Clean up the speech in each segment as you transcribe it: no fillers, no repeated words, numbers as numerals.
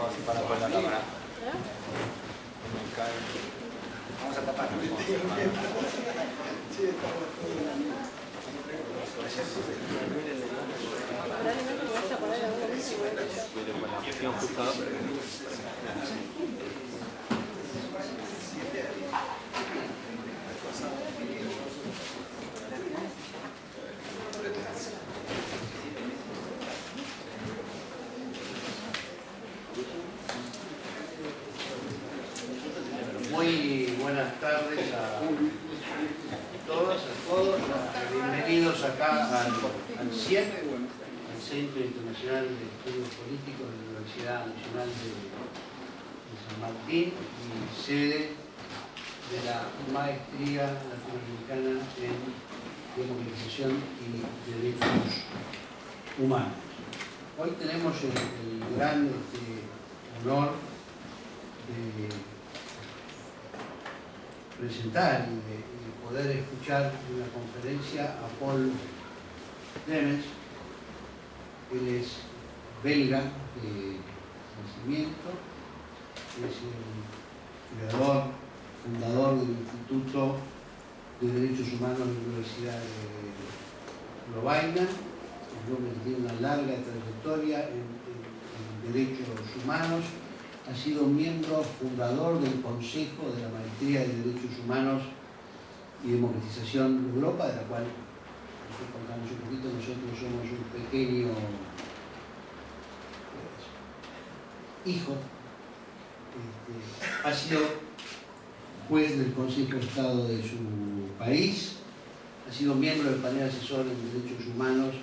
así para poner la cámara. Me cae. Vamos a tapar. Muy buenas tardes a todas, a todos. Bienvenidos acá al CIEP, al Centro Internacional de Estudios Políticos de la Universidad Nacional de San Martín y sede de la Maestría Latinoamericana en Democratización y Derechos Humanos. Hoy tenemos el gran honor de presentar y de poder escuchar una conferencia a Paul Clemens. Él es belga de nacimiento, es el creador, fundador del Instituto de Derechos Humanos de la Universidad de Lovaina, un hombre que tiene una larga trayectoria en derechos humanos. Ha sido miembro fundador del Consejo de la Maestría de Derechos Humanos y Democratización de Europa, de la cual, nosotros contamos un poquito, nosotros somos un pequeño hijo. Ha sido juez del Consejo de Estado de su país, ha sido miembro del panel asesor en derechos humanos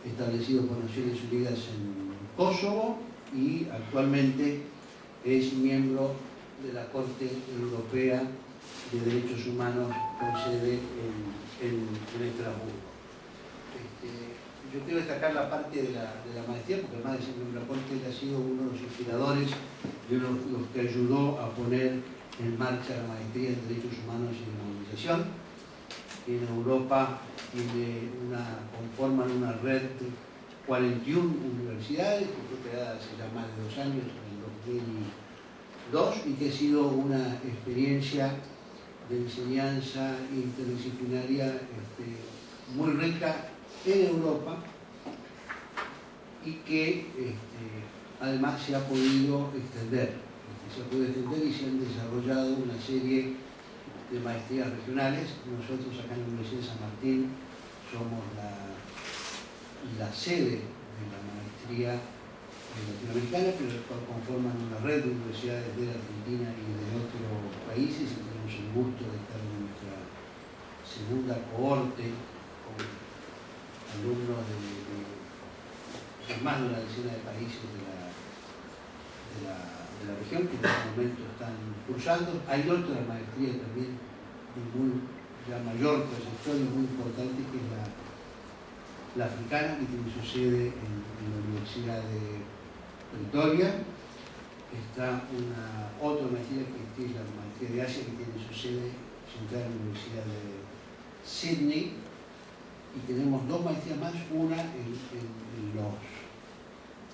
establecido por Naciones Unidas en Kosovo y actualmente es miembro de la Corte Europea de Derechos Humanos con sede en Estrasburgo. Yo quiero destacar la parte de la maestría, porque además de ser miembro de la Corte, él ha sido uno de los inspiradores y uno de los que ayudó a poner en marcha la maestría en Derechos Humanos y Democratización. En Europa conforman una red de 41 universidades, que fue creada hace ya más de 2 años, en el 2002, y que ha sido una experiencia de enseñanza interdisciplinaria muy rica en Europa y que además se ha podido extender. Y se han desarrollado una serie de maestrías regionales. Nosotros acá en la Universidad de San Martín somos la sede de la maestría latinoamericana, pero el cual conforman una red de universidades de la Argentina y de otros países, y tenemos el gusto de estar en nuestra segunda cohorte con alumnos de más de una decena de países de la región que en este momento están cursando. Hay otra maestría también de mayor trayectoria, muy importante, que es la africana, que tiene su sede en la Universidad de Pretoria. Está otra maestría que es la maestría de Asia, que tiene su sede central en la Universidad de Sydney. Y tenemos 2 maestrías más, una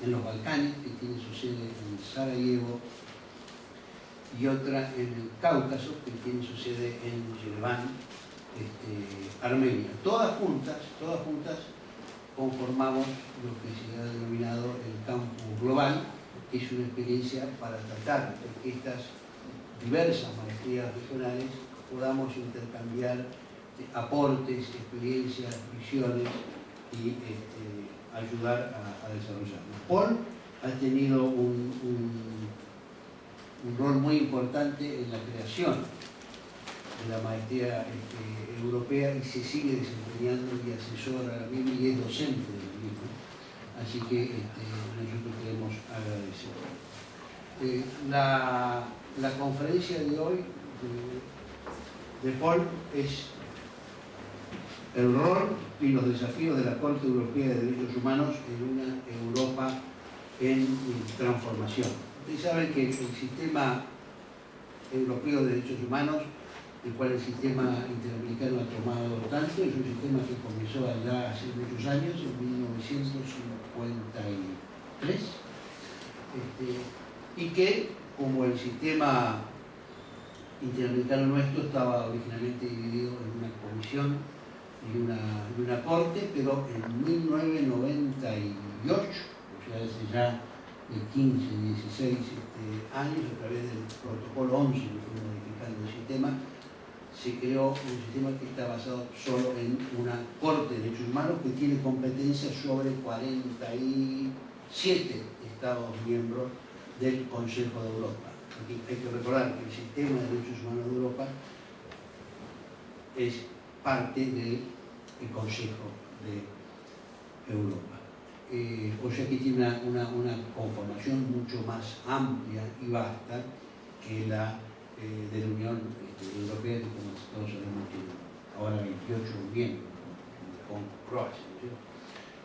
en los Balcanes, que tiene su sede en Sarajevo, y otra en el Cáucaso, que tiene su sede en Yerevan, Armenia. Todas juntas conformamos lo que se ha denominado el campus global, que es una experiencia para tratar de que estas diversas maestrías regionales podamos intercambiar aportes, experiencias, visiones y ayudar a desarrollarlo. Paul ha tenido un rol muy importante en la creación de la maestría europea y se sigue desempeñando y asesora a la misma y es docente de la misma. Así que nosotros queremos agradecer. La conferencia de hoy de Paul es el rol y los desafíos de la Corte Europea de Derechos Humanos en una Europa en transformación. Ustedes saben que el sistema europeo de derechos humanos, el cual el sistema interamericano ha tomado tanto, es un sistema que comenzó allá hace muchos años, en 1953, y que, como el sistema interamericano nuestro estaba originalmente dividido en una comisión y una corte, pero en 1998, o sea, hace ya 15, 16 años, a través del protocolo 11, que fue modificando el sistema, se creó un sistema que está basado solo en una Corte de Derechos Humanos que tiene competencia sobre 47 Estados miembros del Consejo de Europa. Aquí hay que recordar que el sistema de derechos humanos de Europa es parte del Consejo de Europa. O sea que tiene una conformación mucho más amplia y vasta que la de la Unión Europea, que como todos sabemos tiene ahora 28 miembros con Croacia, ¿no?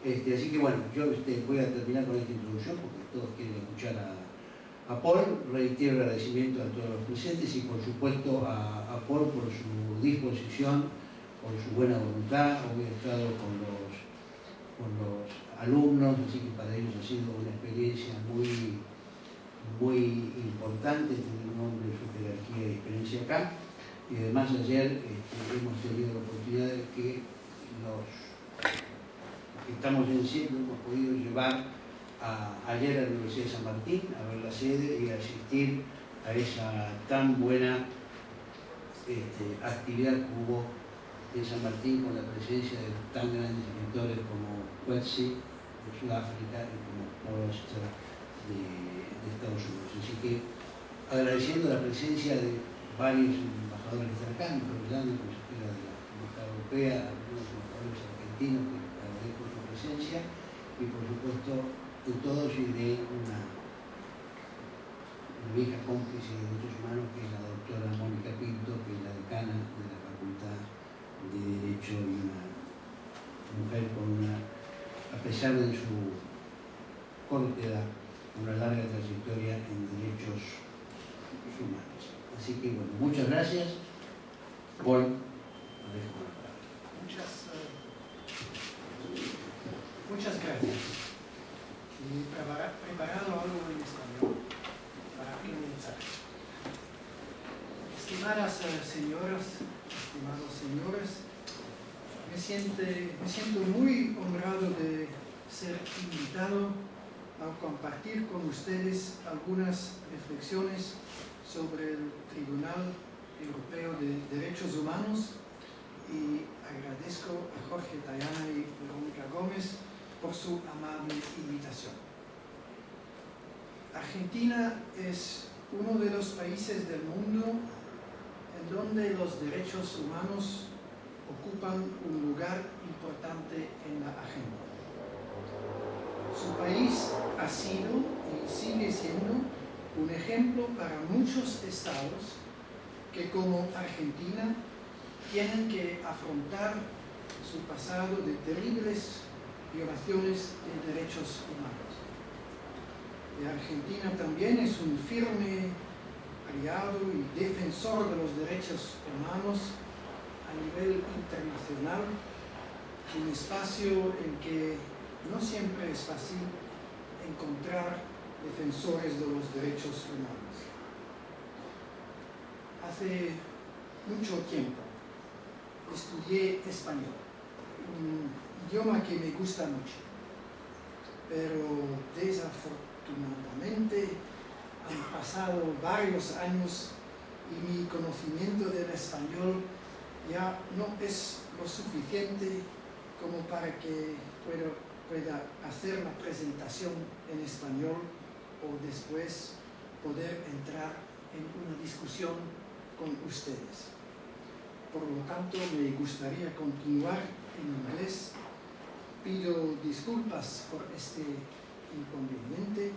Así que bueno, yo voy a terminar con esta introducción porque todos quieren escuchar a Paul. Reitero el agradecimiento a todos los presentes y por supuesto a Paul por su disposición, por su buena voluntad. Hoy he estado con los alumnos, así que para ellos ha sido una experiencia muy importante tener un hombre de su jerarquía y experiencia acá. Y además ayer hemos tenido la oportunidad de que los que estamos en cielo hemos podido llevar ayer a la Universidad de San Martín a ver la sede y a asistir a esa tan buena actividad que hubo en San Martín con la presencia de tan grandes escritores como Coetzee de Sudáfrica y como Paul Auster de Estados Unidos. Así que agradeciendo la presencia de varios embajadores que están acá, Nicolás, consejera de la Embajada Europea, algunos embajadores argentinos que agradezco su presencia y por supuesto de todos y de una vieja cómplice de derechos humanos que es la doctora Mónica Pinto, que es la decana de la Facultad de Derecho y una mujer con a pesar de su corta edad, una larga trayectoria en derechos humanos. Así que bueno, muchas gracias. Paul, lo dejo con la palabra. Muchas gracias. He preparado algo en español para comenzar. Estimadas señoras, estimados señores, me siento muy honrado de ser invitado a compartir con ustedes algunas reflexiones sobre el Tribunal Europeo de Derechos Humanos y agradezco a Jorge Tayana y Verónica Gómez por su amable invitación. Argentina es uno de los países del mundo en donde los derechos humanos ocupan un lugar importante en la agenda. Su país ha sido y sigue siendo un ejemplo para muchos estados que, como Argentina, tienen que afrontar su pasado de terribles violaciones de derechos humanos. Y Argentina también es un firme aliado y defensor de los derechos humanos a nivel internacional, un espacio en que no siempre es fácil encontrar defensores de los derechos humanos. Hace mucho tiempo estudié español, un idioma que me gusta mucho, pero desafortunadamente han pasado varios años y mi conocimiento del español ya no es lo suficiente como para que pueda hacer la presentación en español o después poder entrar en una discusión con ustedes. Por lo tanto, me gustaría continuar en inglés. Pido disculpas por este inconveniente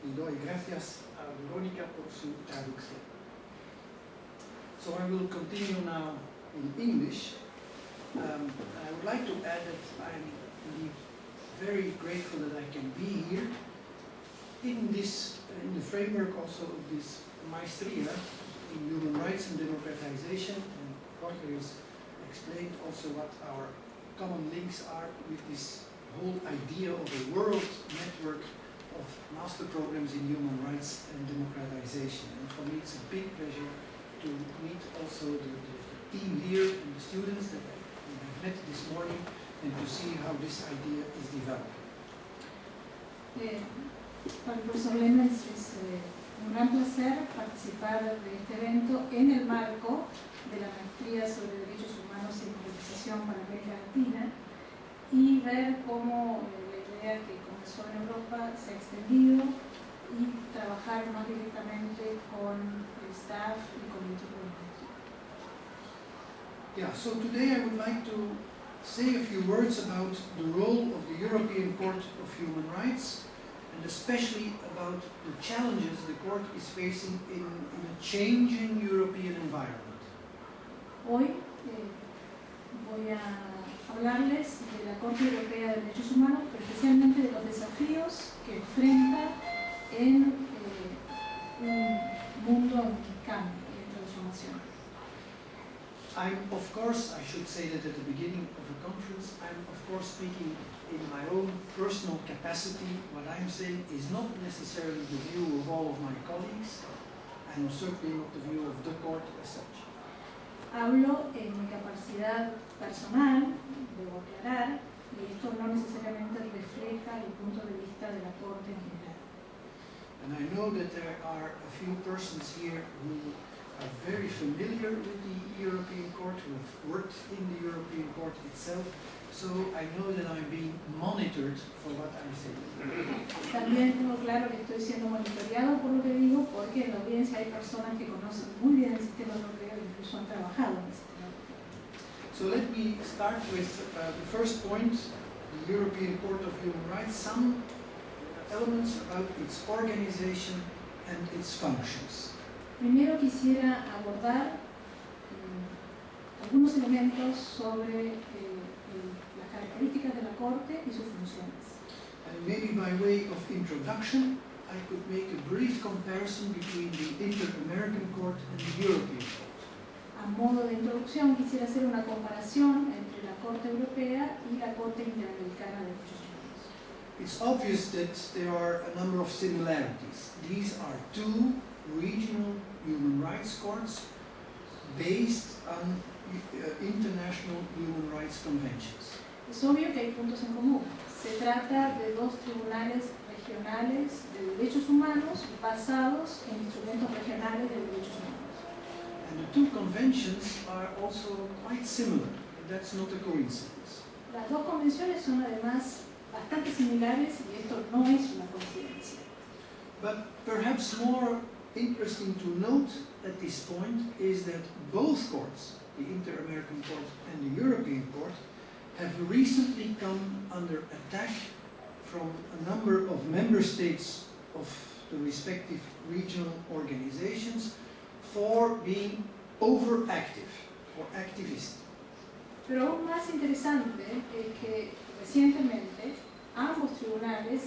y doy gracias a Verónica por su traducción. So I will continue now in English. I would like to add that I'm indeed very grateful that I can be here in the framework also of this maestria in human rights and democratization, and Jorge has explained also what our common links are with this whole idea of a world network of master programs in human rights and democratization. And for me it's a big pleasure to meet also the team here and the students that I have met this morning and to see how this idea is developing. Para el profesor Lemens es un gran placer participar de este evento en el marco de la maestría sobre derechos humanos y democratización para América Latina y ver cómo la idea que comenzó en Europa se ha extendido y trabajar más directamente con el staff y con el equipo de maestría. Yeah, so today I would like to say a few words about the role of the European Court of Human Rights and especially about the challenges the court is facing in a changing European environment. Hoy voy a hablarles de la Corte Europea de Derechos Humanos, pero especialmente de los desafíos que enfrenta en un mundo en cambio y en transformación. I'm, of course, I should say that at the beginning of the conference, I'm of course speaking in my own personal capacity. What I'm saying is not necessarily the view of all of my colleagues, and certainly not the view of the court as such. Hablo en mi capacidad personal, debo aclarar, y esto no necesariamente refleja el punto de vista de la Corte en general. And I know that there are a few persons here who are very familiar with the European Court, who have worked in the European Court itself, so I know that I'm being monitored for what I'm saying. También tengo claro que estoy siendo monitoreado por lo que digo, porque en la audiencia hay personas que conocen muy bien el sistema europeo e incluso han trabajado en el sistema europeo. So let me start with the first point, the European Court of Human Rights, some elements about its organization and its functions. Primero quisiera abordar algunos elementos sobre las características de la Corte y sus funciones. And maybe by way of introduction, I could make a brief comparison between the Inter-American Court and the European Court. A modo de introducción quisiera hacer una comparación entre la Corte Europea y la Corte Interamericana de Derechos Humanos. It's obvious that there are a number of similarities. These are two regional human rights courts based on international human rights conventions. Es obvio que hay puntos en común. Se trata de dos tribunales regionales de derechos humanos basados en instrumentos regionales de derechos humanos. And the two conventions are also quite similar, and that's not a coincidence. Las dos convenciones son además bastante similares y esto no es una coincidencia. But perhaps more interesting to note at this point is that both courts, the Inter-American Court and the European Court, have recently come under attack from a number of member states of the respective regional organizations for being overactive or activist. Pero aún más interesante es que recientemente ambos tribunales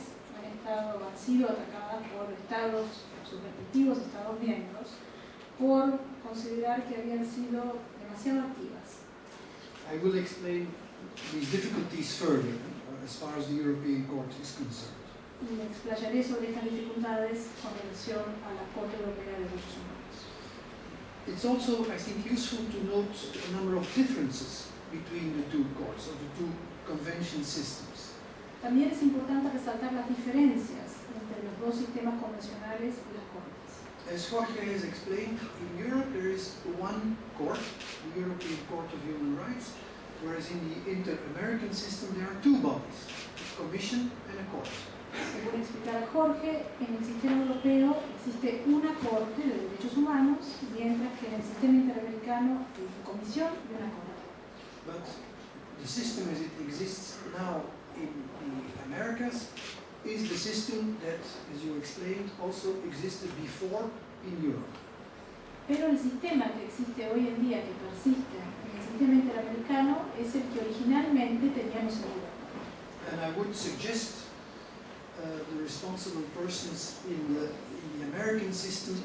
han sido atacados por sus respectivos estados miembros, por considerar que habían sido demasiado activas. I will explain these difficulties further as far as the European Court is concerned. Y me explayaré sobre estas dificultades con relación a la Corte Europea de Derechos Humanos. It's also, I think, useful to note a number of differences between the two courts, or the two convention systems. También es importante resaltar las diferencias entre los dos sistemas convencionales y las cortes. As Jorge has explained, in Europe there is one court, the European Court of Human Rights, whereas in the Inter-American system there are two bodies, a commission and a court. Según explicar a Jorge, en el sistema europeo existe una Corte de Derechos Humanos, mientras que en el sistema interamericano hay una comisión y una corte. But the system as it exists now in the Americas is the system that, as you explained, also existed before in Europe. Pero el sistema que existe hoy en día, que persiste en el sistema interamericano, es el que originalmente teníamos en Europa. And I would suggest the responsible persons in the American system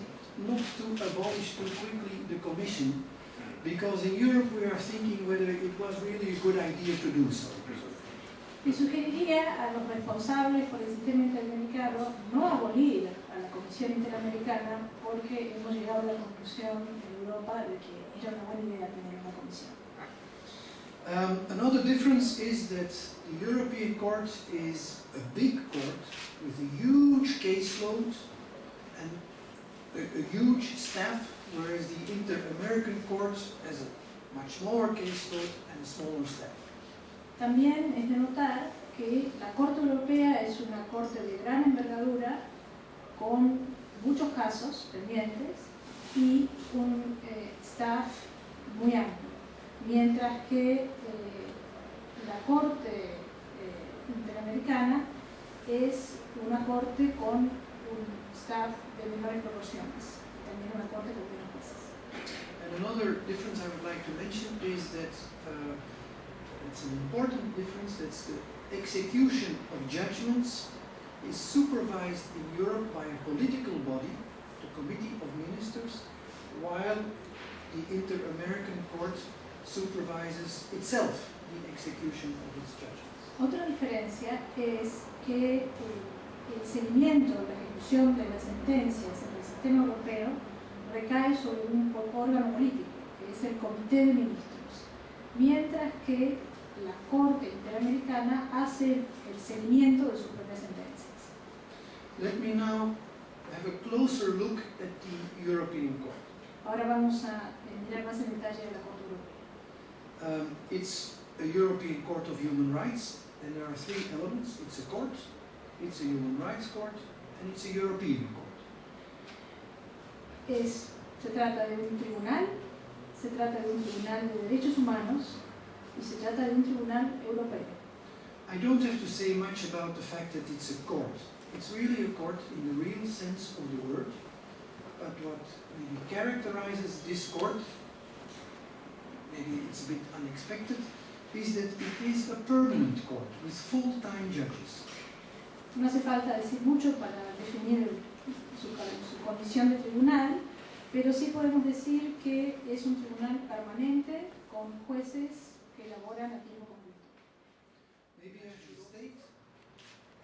not to abolish too quickly the Commission, because in Europe we are thinking whether it was really a good idea to do so. Y sugeriría a los responsables por el sistema interamericano no abolir a la Comisión Interamericana porque hemos llegado a la conclusión en Europa de que era una buena idea tener una comisión. Another difference is that the European Court is a big court with a huge caseload and a huge staff, whereas the Inter-American Court has a much smaller caseload and a smaller staff. También es de notar que la Corte Europea es una corte de gran envergadura con muchos casos pendientes y un staff muy amplio, mientras que la Corte Interamericana es una corte con un staff de menores proporciones, también una corte con menos jueces. And another difference I would like to mention is that it's an important difference, that's the execution of judgments is supervised in Europe by a political body, the Committee of Ministers, while the Inter-American Court supervises itself the execution of its judgments. Otra diferencia es que el seguimiento de la ejecución de las sentencias en el sistema europeo recae sobre un órgano político, que es el Comité de Ministros, mientras que la Corte Interamericana hace el seguimiento de sus propias sentencias. Let me now have a closer look at the European Court. Ahora vamos a mirar más en detalle de la Corte Europea. It's a European Court of Human Rights, and there are three elements. It's a court, it's a human rights court, and it's a European court. Se trata de un tribunal, se trata de un tribunal de derechos humanos y se trata de un tribunal europeo. I don't have to say much about the fact that it's a court. It's really a court in the real sense of the word, but what maybe characterizes this court, maybe it's a bit unexpected, is that it is a permanent court with full-time judges. No hace falta decir mucho para definir su condición de tribunal, pero sí podemos decir que es un tribunal permanente con jueces que elaboran a tiempo completo. Maybe I should state,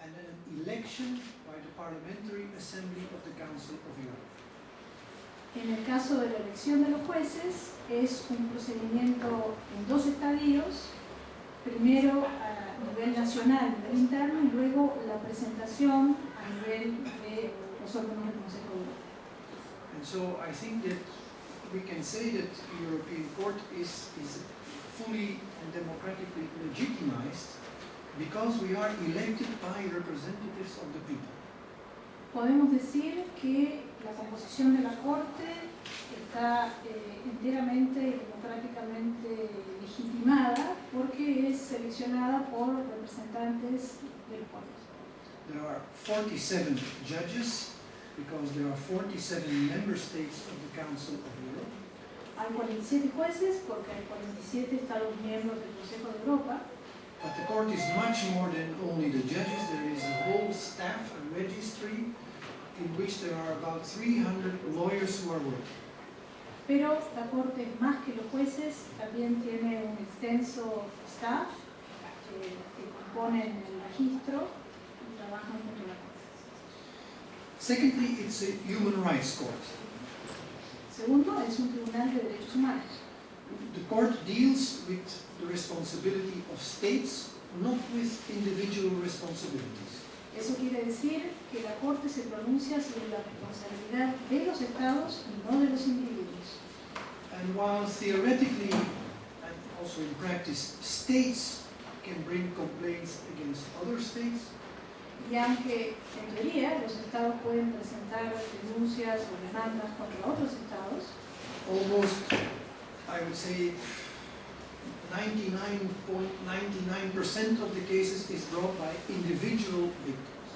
and then an election by the Parliamentary Assembly of the Council of Europe. En el caso de la elección de los jueces, es un procedimiento en dos estadios, primero a nivel nacional, a nivel interno, y luego la presentación a nivel de los órganos del Consejo de Europa. And so I think that we can say that the European Court is fully and democratically legitimized because we are elected by representatives of the people. Podemos decir que la composición de la Corte está enteramente y democráticamente legitimada porque es seleccionada por representantes del pueblo. There are 47 judges because there are 47 member states of the Council of Europe. Hay 47 jueces porque hay 47 Estados miembros del Consejo de Europa. But the court is much more than only the judges. There is a whole staff, a registry, in which there are about 300 lawyers who are working. Pero la Corte, más que los jueces, también tiene un extenso staff que componen el registro y trabajan junto a la Corte. Secondly, it's a human rights court. Segundo, es un tribunal de derechos humanos. The court deals with the responsibility of states, not with individual responsibilities. Eso quiere decir que la Corte se pronuncia sobre la responsabilidad de los Estados y no de los individuos. And while theoretically and also in practice, states can bring complaints against other states, Y aunque en teoría los Estados pueden presentar denuncias o demandas contra otros Estados, almost, I would say, 99.99% of the cases is brought by individual victims.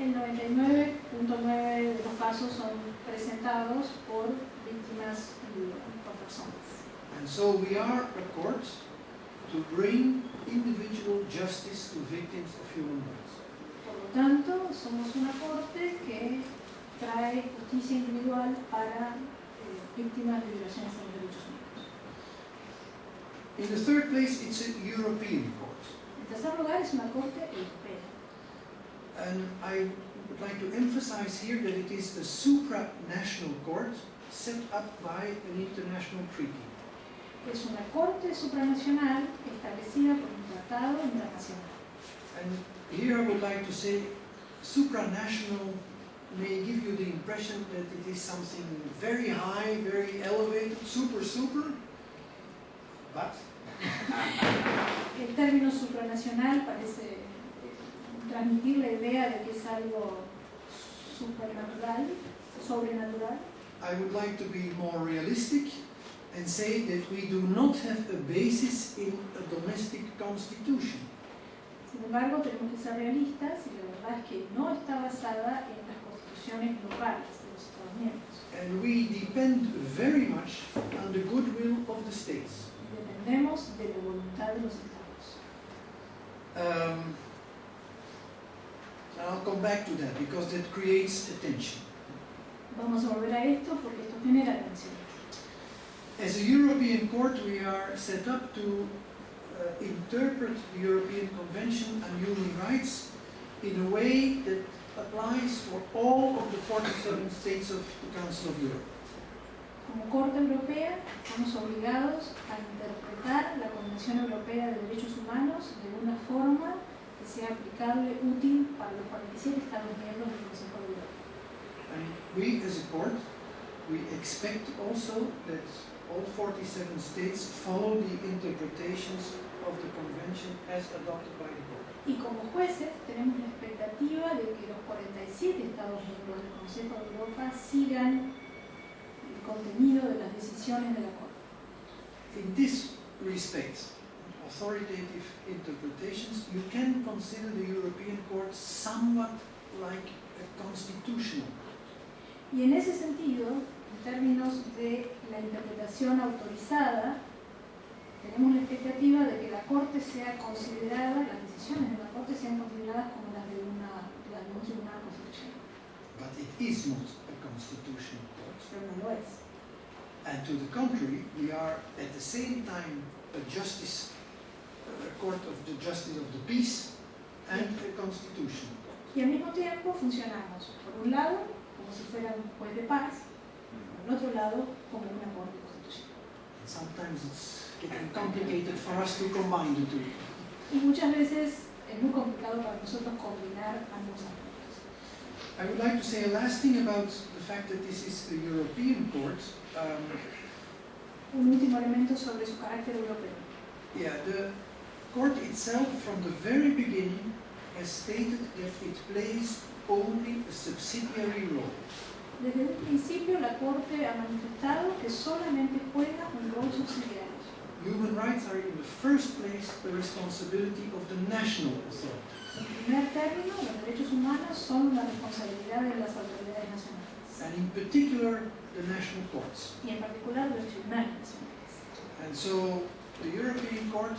el 99.9% de los casos son presentados por víctimas individuales, por personas. And so we are a court to bring individual justice to victims of human rights. Por lo tanto, somos una Corte que trae justicia individual para víctimas de violaciones de los derechos humanos. In the third place, it's a European court. En tercer lugar, es una corte europea. And I would like to emphasize here that it is a supranational court set up by an international treaty. Es una corte supranacional establecida por un tratado internacional. And here I would like to say supranational may give you the impression that it is something very high, very elevated, super, but El término supranacional parece transmitir la idea de que es algo supernatural, sobrenatural. I would like to be more realistic and say that we do not have a basis in a domestic constitution. Sin embargo, tenemos que ser realistas y la verdad es que no está basada en las constituciones globales de los Estados miembros. And we depend very much on the goodwill of the states. Dependemos de la voluntad de los estados. I'll come back to that because that creates a tension. Vamos a volver a esto porque esto genera tensión. As a European court, we are set up to interpret the European Convention on Human Rights in a way that applies for all of the 47 states of the Council of Europe. Como Corte Europea, estamos obligados a interpretar la Convención Europea de Derechos Humanos de una forma que sea aplicable, útil para los 47 Estados miembros del Consejo de Europa. And we, as a court, we expect also that all 47 states follow the interpretations of the Convention as adopted by the court. Y como jueces tenemos la expectativa de que los 47 Estados miembros del Consejo de Europa sigan el contenido de las decisiones de la Corte. In this respect, authoritative interpretations, you can consider the European Court somewhat like a constitutional. Y en ese sentido, en términos de la interpretación autorizada, tenemos la expectativa de que la Corte sea considerada, las decisiones de la Corte sean consideradas como las de un tribunal constitucional. But it is not a constitutional court. Pero no lo es. And to the contrary, we are at the same time a court of the justice of the peace and a constitutional court. Y al mismo tiempo funcionamos, por un lado, como si fuera un juez de paz, por el otro lado, como una Corte constitucional. And sometimes it's getting complicated for us to combine the two. Y muchas veces es muy complicado para nosotros combinar ambos aspectos. I would like to say a last thing about the fact that this is a European court. Un último elemento sobre su carácter europeo. Yeah, the court itself from the very beginning has stated that it plays only a subsidiary role. Desde un principio la Corte ha manifestado que solamente juega un rol subsidiario. Human rights are in the first place the responsibility of the national authorities. En primer término, los derechos humanos son la responsabilidad de las autoridades nacionales. And in particular, the national courts. Y en particular de los tribunales nacionales. And so the European Court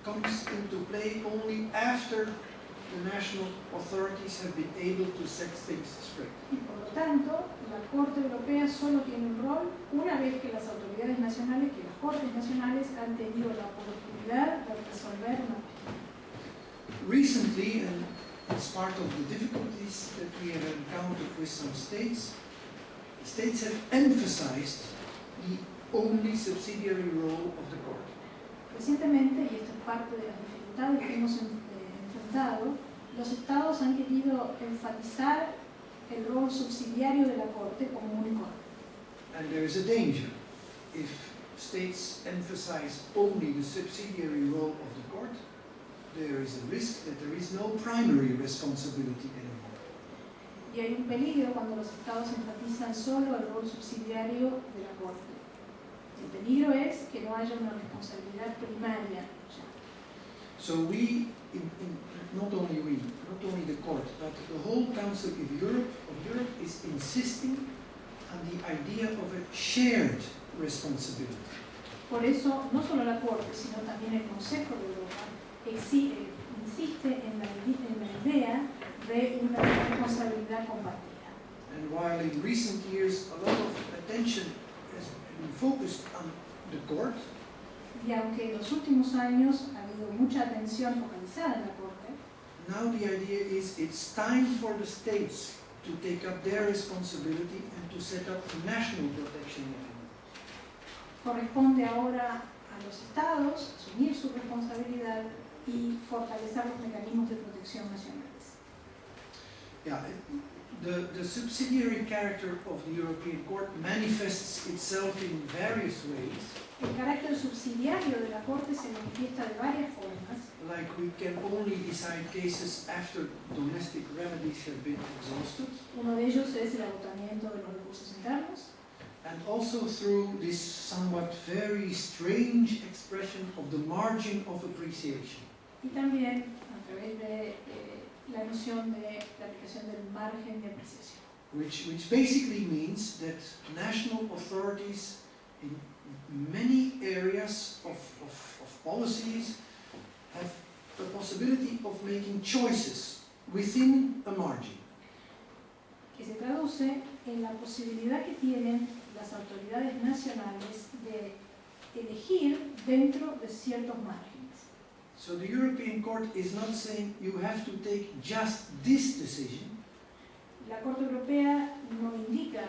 comes into play only after the national authorities have been able to set things straight. Y por lo tanto, la Corte Europea solo tiene un rol una vez que las autoridades nacionales, que las Cortes nacionales han tenido la oportunidad de resolver una cuestión. Recently, and it's part of the difficulties that we have encountered with some states, states have emphasized the only subsidiary role of the court. Recientemente, y esto es parte de las dificultades que hemos enfrentado, los estados han querido enfatizar el rol subsidiario de la Corte como único. And there is a danger if states emphasize only the subsidiary role of the court. There is a risk that there is no primary responsibility anymore. Y hay un peligro cuando los estados enfatizan solo el rol subsidiario de la Corte. El peligro es que no haya una responsabilidad primaria ya. So we, not only the court, but the whole Council of Europe is insisting on the idea of a shared responsibility. Por eso, no solo la Corte, sino también el Consejo de Europa insiste en la idea de una responsabilidad compartida. And while in recent years a lot of attention has been focused on the court, Y aunque en los últimos años ha habido mucha atención focalizada en la Corte, now the idea is it's time for the states to take up their responsibility and to set up national protection mechanisms. corresponde ahora a los estados asumir su responsabilidad y fortalecer los mecanismos de protección nacionales. Yeah, the subsidiary character of the European Court manifests itself in various ways. El carácter subsidiario de la Corte se manifiesta de varias formas, Like we can only decide cases after domestic remedies have been exhausted, uno de ellos es el agotamiento de los recursos internos, and also through this somewhat very strange expression of the margin of appreciation. y también a través de la noción de la aplicación del margen de apreciación, Which basically means that national authorities in many areas of policies have the possibility of making choices within a margin. que se traduce en la posibilidad que tienen las autoridades nacionales de elegir dentro de ciertos márgenes. So the European Court is not saying you have to take just this decision, La Corte Europea no indica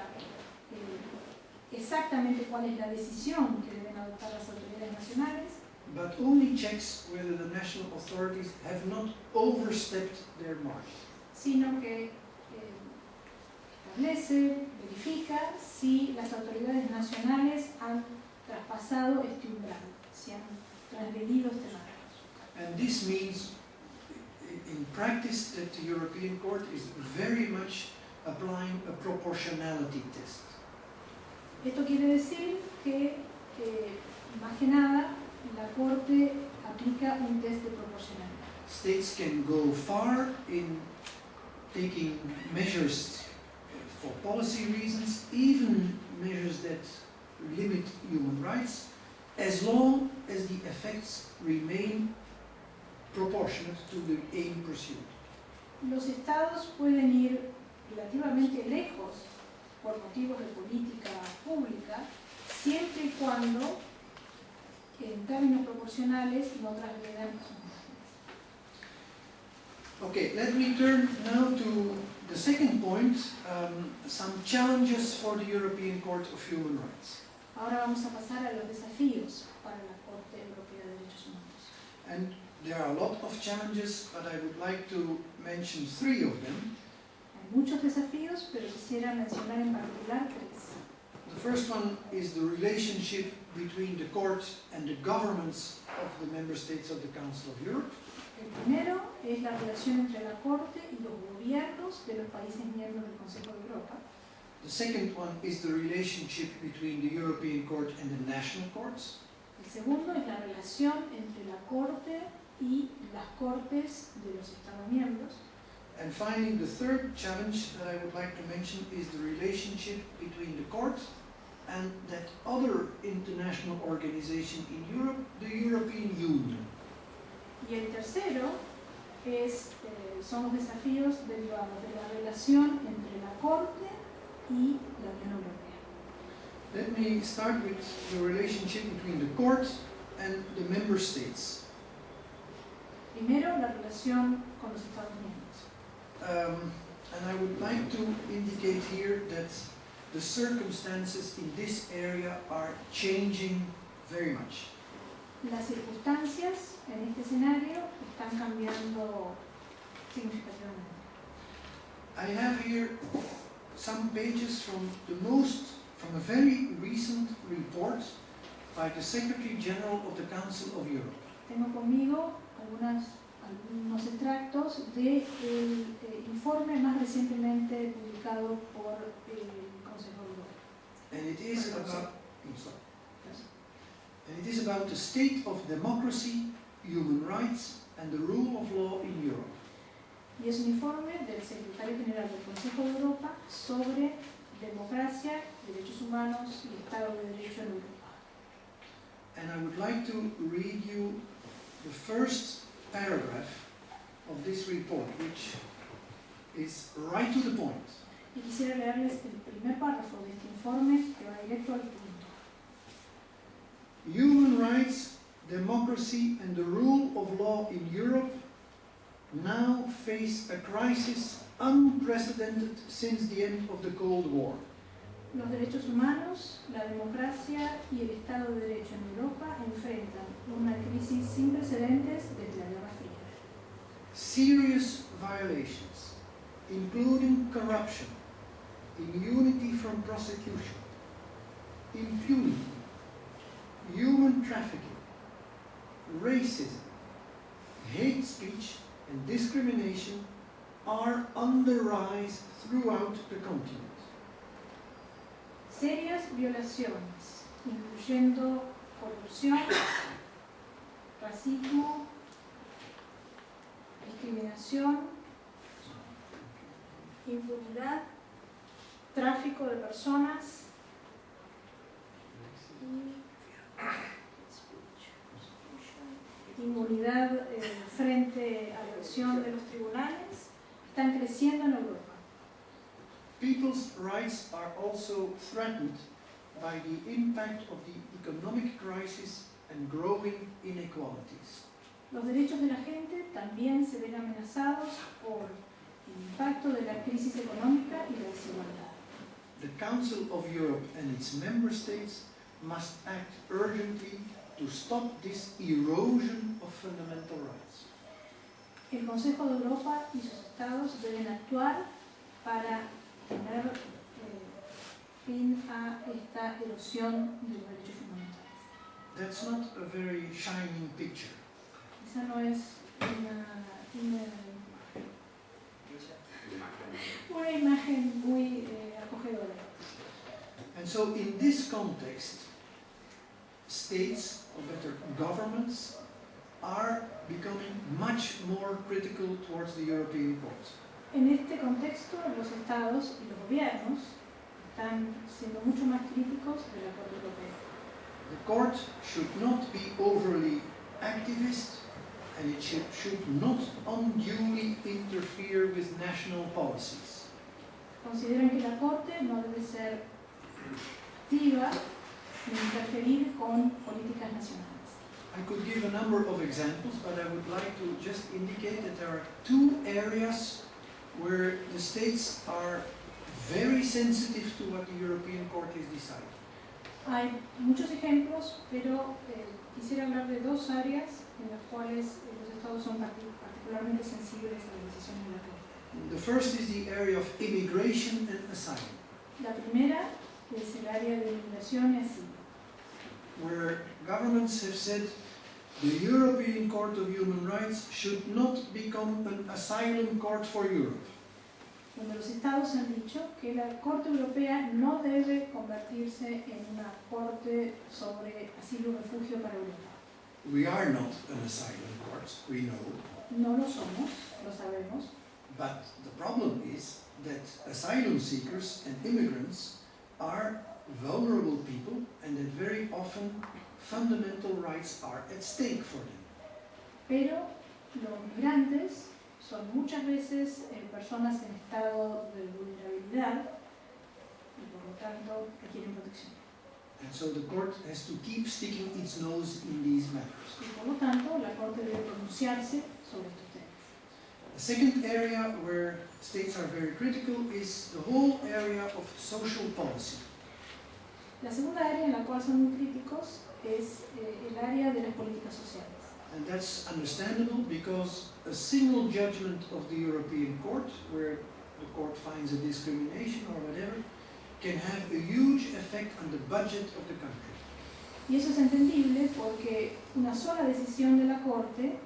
exactamente cuál es la decisión que deben adoptar las autoridades nacionales, but only checks whether the national authorities have not overstepped their margin. sino que establece, verifica si las autoridades nacionales han traspasado este umbral, si han transgredido este margen. And this means, in practice, that the European Court is very much applying a proportionality test. Esto quiere decir que, más que nada, la Corte aplica un test de proporcionalidad. States can go far in taking measures for policy reasons, even measures that limit human rights, as long as the effects remain proportionate to the aim pursued. Los estados pueden ir relativamente lejos por motivos de política pública, siempre y cuando, en términos proporcionales, no transgredan sus márgenes. Okay, let me turn now to the second point, some challenges for the European Court of Human Rights. Ahora vamos a pasar a los desafíos para la Corte Europea de Derechos Humanos. And there are a lot of challenges, but I would like to mention three of them. Hay muchos desafíos, pero quisiera mencionar en particular tres. The first one is the relationship between the court and the governments of the member states of the Council of Europe. El primero es la relación entre la Corte y los gobiernos de los países miembros del Consejo de Europa. The second one is the relationship between the European Court and the national courts. El segundo es la relación entre la Corte y las Cortes de los Estados miembros. And finally, the third challenge that I would like to mention is the relationship between the court and that other international organization in Europe, the European Union. Y el tercero son los desafíos derivados de la relación entre la Corte y la Unión Europea. Let me start with the relationship between the court and the member states. Primero, la relación con los Estados miembros. And I would like to indicate here that the circumstances in this area are changing very much. Las circunstancias en este escenario están cambiando significativamente. I have here some pages from a very recent report by the Secretary General of the Council of Europe. Tengo conmigo algunos extractos del informe más recientemente publicado por el Consejo de Europa. And it is about the state of democracy, human rights and the rule of law in Europe. Y es un informe del Secretario General del Consejo de Europa sobre democracia, derechos humanos y Estado de Derecho en Europa. And I would like to read you the first paragraph of this report, which is right to the point. Y quisiera leerles el primer párrafo de este informe que va directo al punto. Human rights democracy and the rule of law in Europe now face a crisis unprecedented since the end of the Cold War. Los derechos humanos, la democracia y el Estado de Derecho en Europa enfrentan una crisis sin precedentes desde la Guerra Fría. Serious violations, including corruption, immunity from prosecution, impunity, human trafficking, racism, hate speech, and discrimination are on the rise throughout the continent. Serias violaciones, incluyendo corrupción, racismo, discriminación, impunidad, tráfico de personas y inmunidad frente a la acción de los tribunales están creciendo en Europa. People's rights are also threatened by the impact of the economic crisis and growing inequalities. Los derechos de la gente también se ven amenazados por el impacto de la crisis económica y la desigualdad. The Council of Europe and its member states must act urgently to stop this erosion of fundamental rights. El Consejo de Europa y sus estados deben actuar para poner fin a esta erosión de los derechos fundamentales. That's not a very shining picture. Esa no es una imagen muy acogedora. And so in this context, states, or better governments, are becoming much more critical towards the European Court. En este contexto, los estados y los gobiernos están siendo mucho más críticos de la Corte Europea. The court should not be overly activist, and it should not unduly interfere with national policies. Consideran que la Corte no debe ser activa ni interferir con políticas nacionales. I could give a number of examples, but I would like to just indicate that there are two areas where the states are very sensitive to what the European Court is deciding. Hay muchos ejemplos, pero quisiera hablar de dos áreas en las cuales los estados son particularmente sensibles a las decisiones de la Corte. The first is the area of immigration and asylum, La primera es el área de inmigración y asilo, where governments have said the European Court of Human Rights should not become an asylum court for Europe. donde los estados han dicho que la Corte Europea no debe convertirse en una corte sobre asilo y refugio para Europa. We are not an asylum court, we know, No lo somos, lo sabemos, but the problem is that asylum seekers and immigrants are vulnerable people and that very often fundamental rights are at stake for them. pero los migrantes son muchas veces personas en estado de vulnerabilidad y por lo tanto requieren protección. And so the court has to keep sticking its nose in these matters. Y por lo tanto la Corte debe pronunciarse sobre estos temas. The second area where states are very critical is the whole area of social policy. La segunda área en la cual son muy críticos es el área de las políticas sociales. And that's understandable because a single judgment of the European Court, where the court finds a discrimination or whatever, can have a huge effect on the budget of the country. Y eso es entendible porque una sola decisión de la Corte,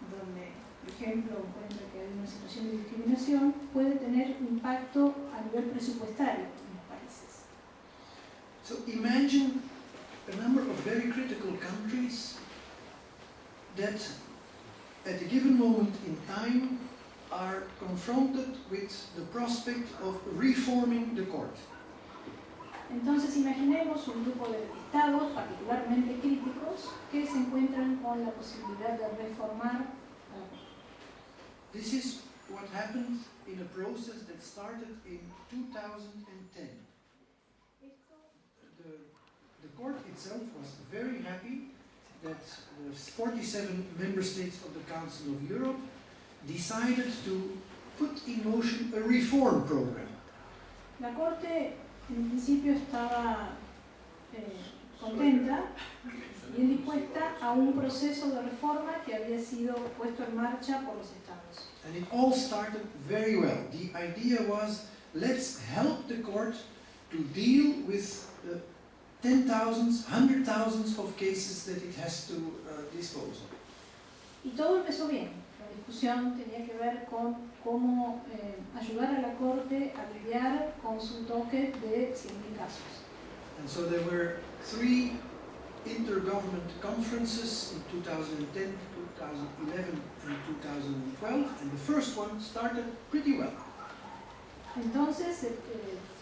donde, por ejemplo, encuentra que hay una situación de discriminación, puede tener impacto a nivel presupuestario en los países. So imagine a number of very critical countries that at a given moment in time are confronted with the prospect of reforming the court. Entonces imaginemos un grupo de estados particularmente críticos que se encuentran con la posibilidad de reformar la Corte. This is what happened in a process that started in 2010. The court itself was very happy that the 47 member states of the Council of Europe decided to put in motion a reform program. La Corte en principio estaba contenta, bien dispuesta a un proceso de reforma que había sido puesto en marcha por los estados. And it all started very well. The idea was, let's help the court to deal with the 10,000s, 100,000s of cases that it has to dispose of. Y todo empezó bien. La discusión tenía que ver con cómo ayudar a la Corte a lidiar con su toque de 100.000 casos. And so there were 3 intergovernment conferences in 2010, 2011 and 2012, and the first one started pretty well. Entonces se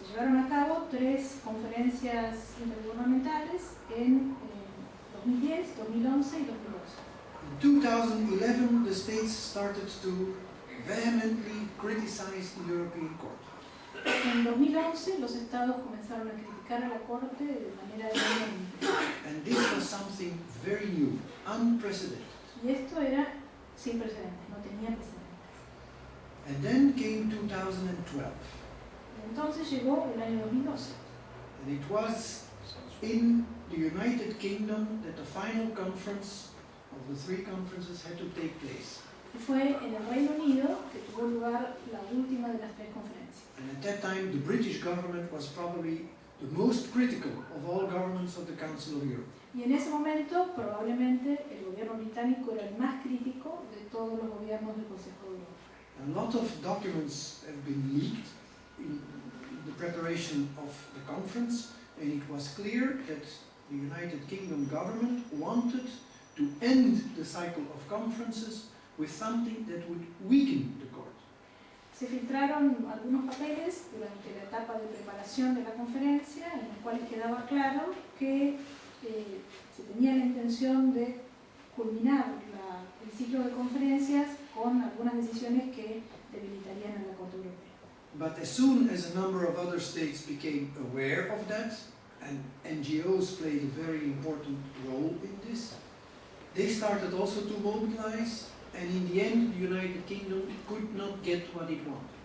llevaron a cabo 3 conferencias intergubernamentales en 2010, 2011 y 2012. In 2011, the states started to vehemently criticize the European Court. En 2011 los estados comenzaron a criticar a la Corte de manera vehemente. And this was something very new, unprecedented. Y esto era sin precedentes, no tenía precedentes. And then came 2012, Y entonces llegó el año 2012. and it was in the United Kingdom that the final conference of the 3 conferences had to take place. Y fue en el Reino Unido que tuvo lugar la última de las 3 conferencias. And at that time, the British government was probably the most critical of all governments of the Council of Europe. Y en ese momento probablemente el gobierno británico era el más crítico de todos los gobiernos del Consejo de Europa. A lot of documents have been leaked in the preparation of the conference, and it was clear that the United Kingdom government wanted to end the cycle of conferences with something that would weaken the court. Se filtraron algunos papeles durante la etapa de preparación de la conferencia en los cuales quedaba claro que se tenía la intención de culminar el ciclo de conferencias con algunas decisiones que debilitarían a la Corte Europea. But as soon as a number of other states became aware of that, and NGOs played a very important role in this, they started also to mobilize, and in the end the United Kingdom could not get what it wanted.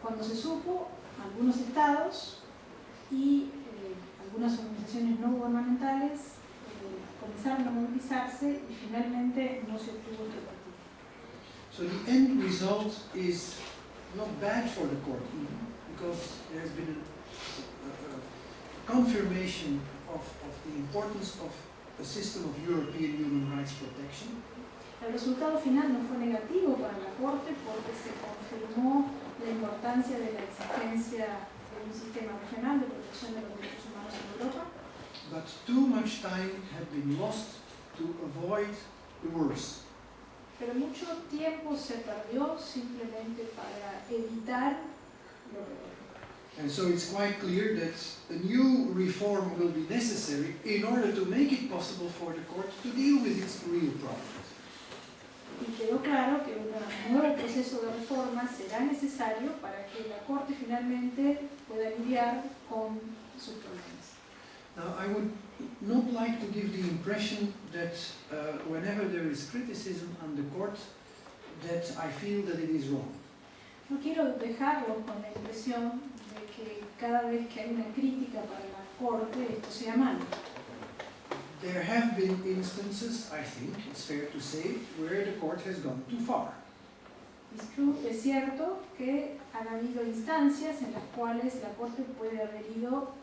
Cuando se supo, algunos estados y algunas organizaciones no gubernamentales comenzaron a movilizarse y finalmente no se obtuvo este objetivo. So the end result is not bad for the court even, because there has been a confirmation of the importance of a system of European human rights protection. El resultado final no fue negativo para la Corte porque se confirmó la importancia de la existencia de un sistema regional de protección de los derechos humanos en Europa, But too much time had been lost to avoid the worst. pero mucho tiempo se perdió simplemente para evitar lo peor. And so it's quite clear that a new reform will be necessary in order to make it possible for the court to deal with its real problems. Y quedó claro que un nuevo proceso de reforma será necesario para que la Corte finalmente pueda lidiar con sus problemas. Now, I would not like to give the impression that whenever there is criticism on the court, that I feel that it is wrong. No quiero dejarlos con la impresión de que cada vez que hay una crítica para la Corte esto sea malo. There have been instances, I think, it's fair to say, where the court has gone too far. Es cierto que han habido instancias en las cuales la Corte puede haber ido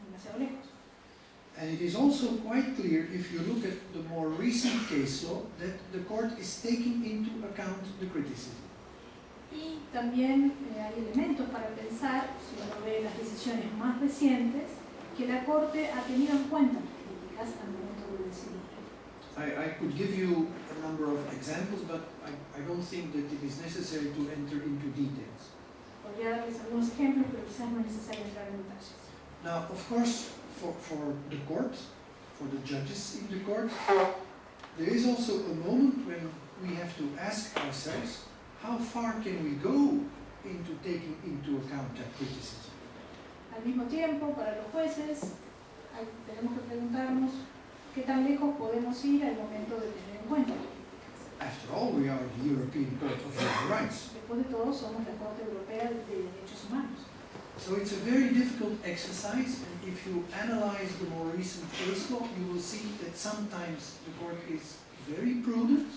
demasiado lejos. And it is also quite clear, if you look at the more recent case law, that the court is taking into account the criticism. Y también hay elementos para pensar, si uno ve las decisiones más recientes, que la Corte ha tenido en cuenta las críticas al momento de decidir. I could give you a number of examples, but I don't think that it is necessary to enter into details. Podría darles algunos ejemplos, pero quizás no es necesario entrar en detalles. Now, of course, for the court, for the judges in the court, there is also a moment when we have to ask ourselves, how far can we go into taking into account that criticism? Al mismo tiempo, para los jueces, tenemos que preguntarnos qué ¿Qué tan lejos podemos ir al momento de tener en cuenta? After all, we are the European Court of Human Rights. Después de todo, somos la Corte Europea de Derechos Humanos. So it's a very difficult exercise, and if you analyze the more recent case law, you will see that sometimes the court is very prudent,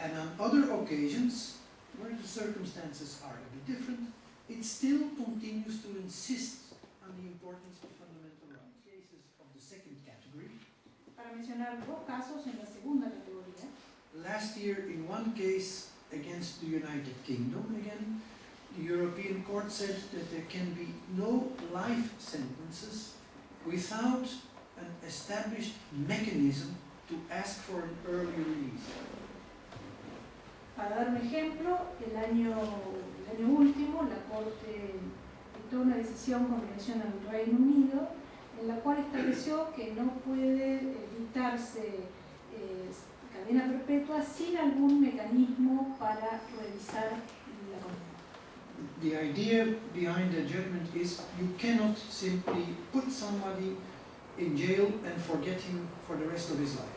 and on other occasions, where the circumstances are a bit different, it still continues to insist on the importance of fundamental rights. Cases of the second category. Para mencionar dos casos en la segunda categoría, Last year, in one case against the United Kingdom, again, the European Court said that there can be no life sentences without an established mechanism to ask for an early release. para dar un ejemplo, el año último la Corte dictó una decisión con relación al Reino Unido en la cual estableció que no puede dictarse cadena perpetua sin algún mecanismo para revisar la condena. The idea behind the judgment is you cannot simply put somebody in jail and forget him for the rest of his life.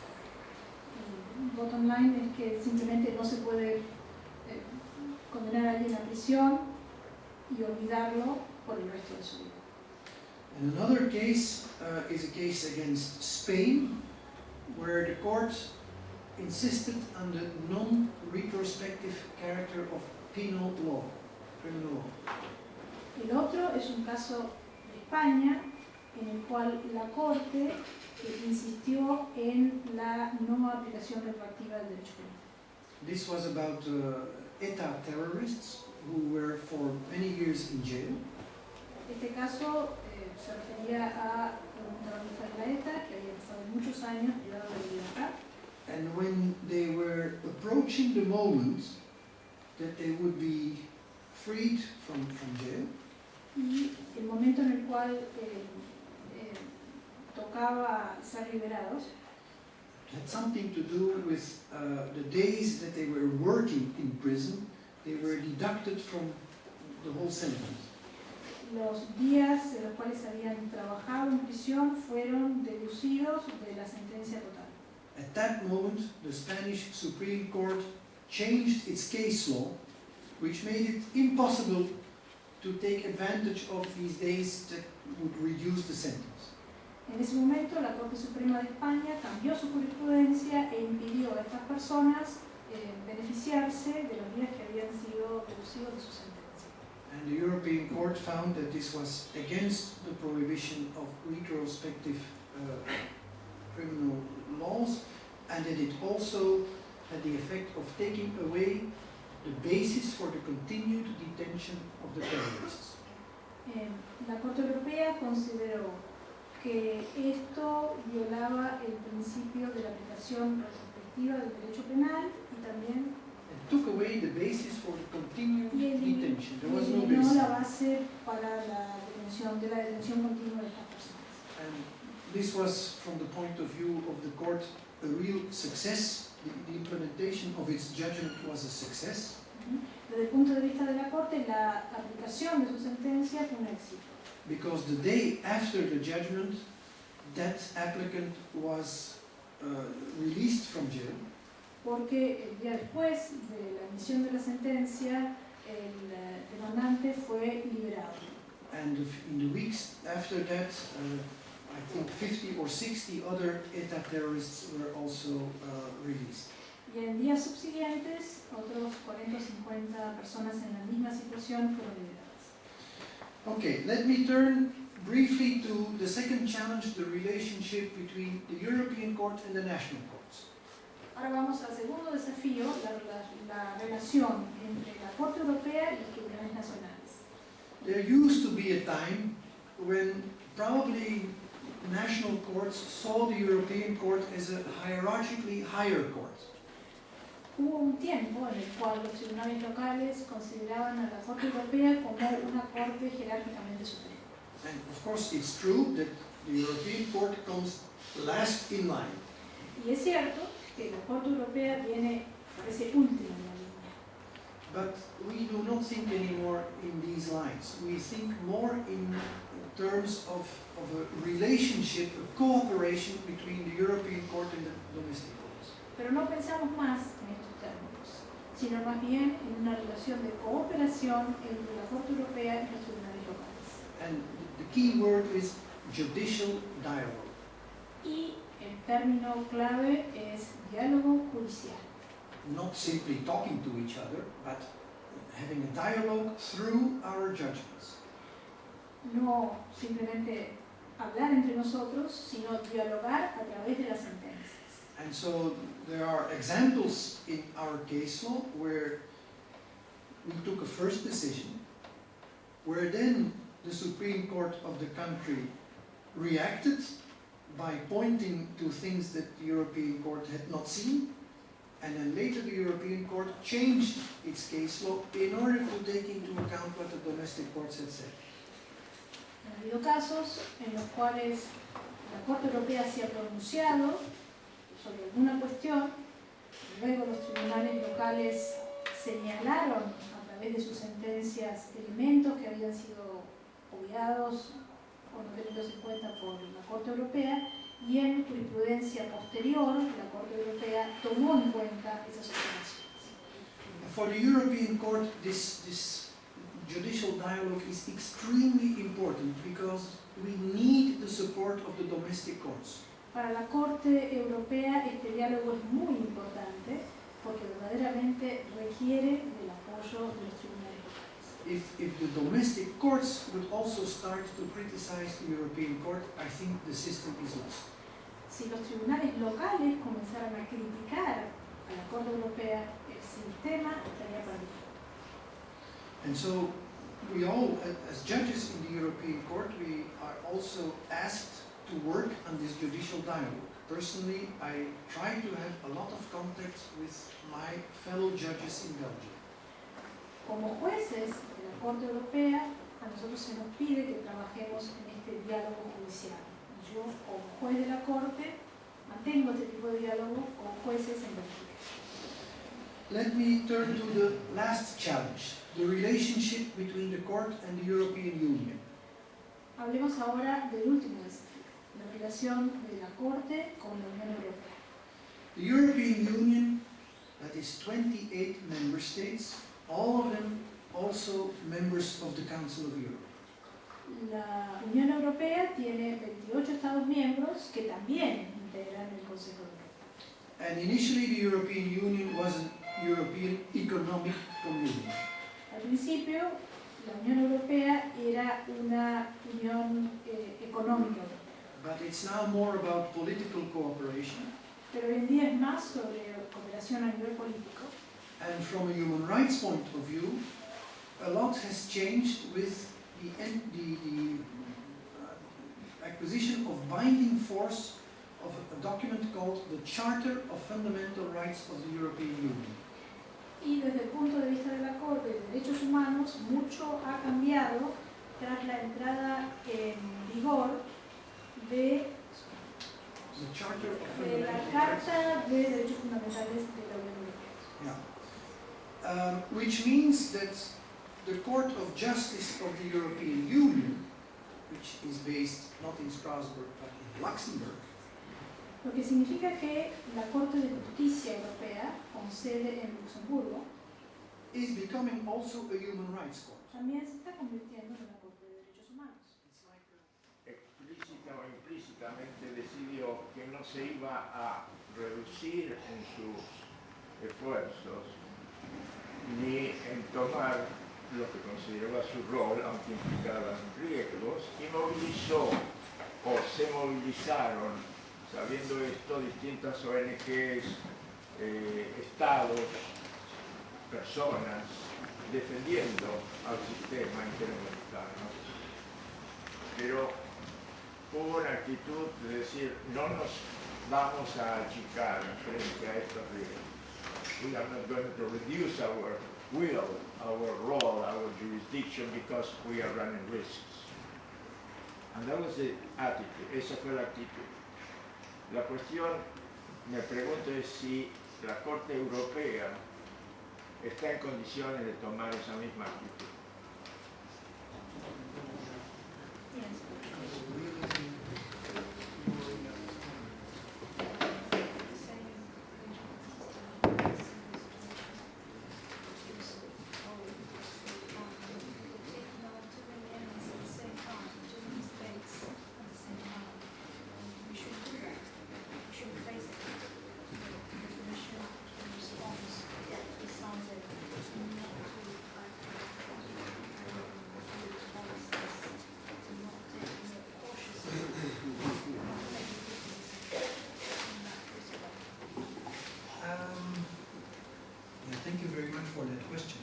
El bottom line es que simplemente no se puede condenar a alguien a prisión y olvidarlo por el resto de su vida. And another case is a case against Spain, where the court insisted on the non-retrospective character of penal law, criminal law. El otro es un caso de España en el cual la Corte insistió en la no aplicación retroactiva del derecho penal. This was about ETA terrorists who were for many years in jail. Este caso se refería a un terrorista de la ETA que había pasado muchos años privado de libertad. And when they were approaching the moment that they would be freed from jail, Y el momento en el cual tocaba ser liberados had something to do with the days that they were working in prison. They were deducted from the whole sentence. los días en los cuales habían trabajado en prisión fueron deducidos de la sentencia total. At that moment, the Spanish Supreme Court changed its case law, which made it impossible to take advantage of these days that would reduce the sentence. En ese momento, la Corte Suprema de España cambió su jurisprudencia e impidió a estas personas beneficiarse de los días que habían sido reducidos de su sentencia. And the European Court found that this was against the prohibition of retrospective criminal laws, and that it also had the effect of taking away the basis for the continued detention of the terrorists. La Corte Europea consideró que esto violaba el principio de la aplicación retrospectiva del derecho penal y también It took away the basis for the continued detention. There was no eliminó basis. la base para la detención continua de estas personas. And this was, from the point of view of the court, a real success. The implementation of its judgment was a success. Desde el punto de vista de la Corte, la aplicación de su sentencia fue un éxito. Because the day after the judgment, that applicant was released from jail. Porque el día después de la emisión de la sentencia, el demandante fue liberado. And in the weeks after that, I think 50 or 60 other ETA terrorists were also released. Y en días subsiguientes, otros 40 o 50 personas en la misma situación fueron liberadas. Okay, let me turn briefly to the second challenge, the relationship between the European Court and the national courts. Ahora vamos al segundo desafío, la relación entre la Corte Europea y los tribunales nacionales. There used to be a time when probably national courts saw the European Court as a hierarchically higher court. Hubo un tiempo en el cual los tribunales locales consideraban a la Corte Europea como una corte jerárquicamente superior. And of course it's true that the European Court comes last in line. Y es cierto que la Corte Europea parece última en la línea. But we do not think anymore in these lines. We think more in terms of a relationship, a cooperation between the European Court and the domestic courts. Pero no pensamos más en estos términos, sino más bien en una relación de cooperación entre la Corte Europea y los tribunales locales. And the key word is judicial dialogue. Y el término clave es diálogo judicial. Not simply talking to each other, but having a dialogue through our judgments. No simplemente hablar entre nosotros, sino dialogar a través de las sentencias. And so there are examples in our case law where we took a first decision, where then the Supreme Court of the country reacted by pointing to things that the European Court had not seen, and then later the European Court changed its case law in order to take into account what the domestic courts had said. Ha habido casos en los cuales la Corte Europea se ha pronunciado sobre alguna cuestión, luego los tribunales locales señalaron a través de sus sentencias elementos que habían sido obviados o no tenidos en cuenta por la Corte Europea, y en jurisprudencia posterior la Corte Europea tomó en cuenta esas observaciones. For the European Court, this judicial dialogue is extremely important because we need the support of the domestic courts. Para la Corte Europea este diálogo es muy importante porque verdaderamente requiere del apoyo de los tribunales locales. If the domestic courts would also start to criticize the European Court, I think the system is lost. Si los tribunales locales comenzaran a criticar a la Corte Europea, el sistema estaría perdido. And so we all, as judges in the European Court, we are also asked to work on this judicial dialogue. Personally, I try to have a lot of contacts with my fellow judges in Belgium. Como jueces de la Corte Europea, a nosotros se nos pide que trabajemos en este diálogo judicial. Yo, como juez de la Corte, mantengo este tipo de diálogo con jueces en Bélgica. Let me turn to the last challenge, the relationship between the Court and the European Union. Hablemos ahora del último desafío, la relación de la Corte con la Unión Europea. The European Union, that is 28 member states, all of them also members of the Council of Europe. La Unión Europea tiene 28 Estados miembros que también integran el Consejo de Europa. And initially the European Union was a European Economic Community. Al principio, la Unión Europea era una unión económica europea. But it's now more about political cooperation. Pero hoy en día es más sobre cooperación a nivel político. And from a human rights point of view, a lot has changed with the acquisition of binding force of a document called the Charter of Fundamental Rights of the European Union. Y desde el punto de vista de la Corte de Derechos Humanos, mucho ha cambiado tras la entrada en vigor de The Charter of la Fundamental Rights. Carta de Derechos Fundamentales de la Unión Europea. Yeah. Which means that the Court of Justice of the European Union, which is based not in Strasbourg but in Luxembourg, Lo que significa que la Corte de Justicia Europea, con sede en Luxemburgo, is becoming also a human rights court. también se está convirtiendo en una Corte de Derechos Humanos. Explícita o implícitamente decidió que no se iba a reducir en sus esfuerzos ni en tomar lo que consideraba su rol, aunque implicaban riesgos, y movilizó o se movilizaron, sabiendo esto, distintas ONGs, estados, personas, defendiendo al sistema interamericano. Pero hubo una actitud de decir, no nos vamos a achicar frente a estos riesgos. We are not going to reduce our will, our role, our jurisdiction because we are running risks. And that was the attitude, esa fue la actitud. La cuestión, me pregunto, es si la Corte Europea está en condiciones de tomar esa misma actitud. Thank you very much for that question.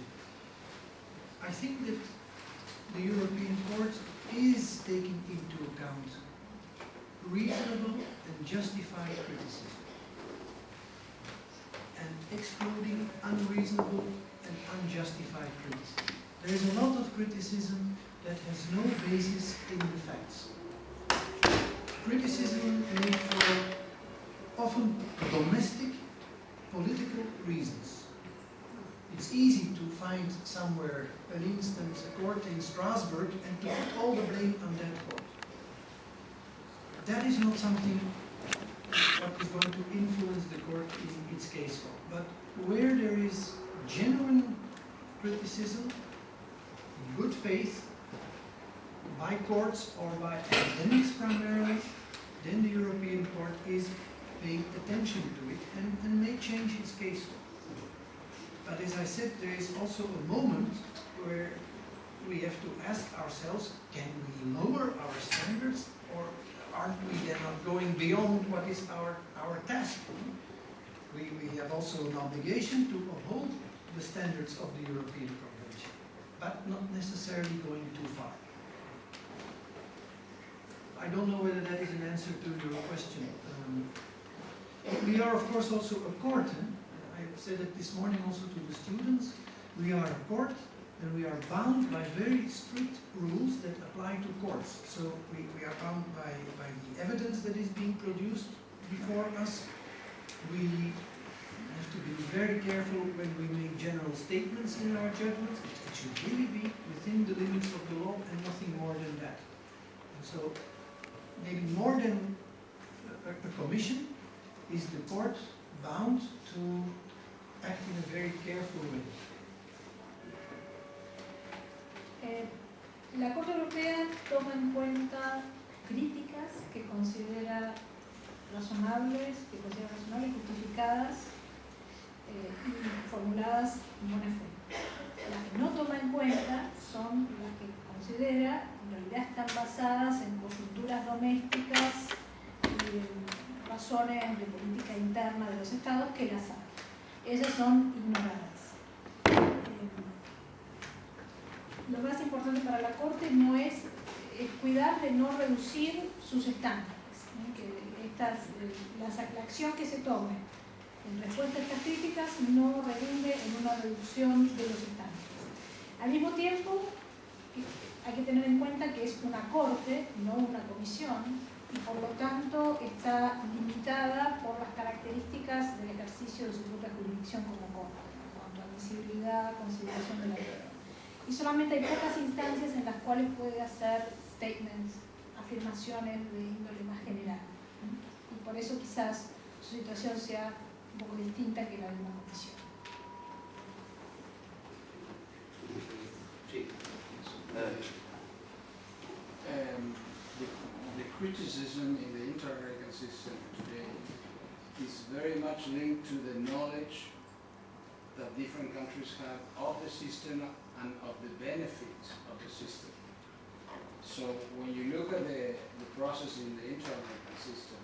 I think that the European Court is taking into account reasonable and justified criticism and excluding unreasonable and unjustified criticism. There is a lot of criticism that has no basis in the facts. Criticism made for often domestic political reasons. It's easy to find somewhere an instance, a court in Strasbourg, and to put all the blame on that court. That is not something that is going to influence the court in its case law. But where there is genuine criticism, in good faith, by courts or by academics primarily, then the European Court is paying attention to it and may change its case law. But as I said, there is also a moment where we have to ask ourselves, can we lower our standards, or aren't we then not going beyond what is our task? We have also an obligation to uphold the standards of the European Convention, but not necessarily going too far. I don't know whether that is an answer to your question. We are, of course, also a court. I said it this morning also to the students. We are a court, and we are bound by very strict rules that apply to courts. So we are bound by the evidence that is being produced before us. We have to be very careful when we make general statements in our judgments. It should really be within the limits of the law and nothing more than that. And so maybe more than a commission is the court bound to act in a very careful way. La Corte Europea toma en cuenta críticas que considera razonables, y justificadas y formuladas en buena fe. Las que no toma en cuenta son las que considera en realidad están basadas en coyunturas domésticas y en razones de política interna de los estados que las hay. Esas son ignoradas. Lo más importante para la Corte no es cuidar de no reducir sus estándares, que la acción que se tome en respuesta a estas críticas no redunde en una reducción de los estándares. Al mismo tiempo, hay que tener en cuenta que es una Corte, no una comisión, y por lo tanto está limitada por las características del ejercicio de su propia jurisdicción como Corte, en cuanto a admisibilidad, consideración de la ley. Y solamente hay pocas instancias en las cuales puede hacer statements, afirmaciones de índole más general. Y por eso quizás su situación sea un poco distinta que la de una comisión. Sí. The criticism in the inter-American system today is very much linked to the knowledge that different countries have of the system and of the benefits of the system. So when you look at the process in the inter-American system,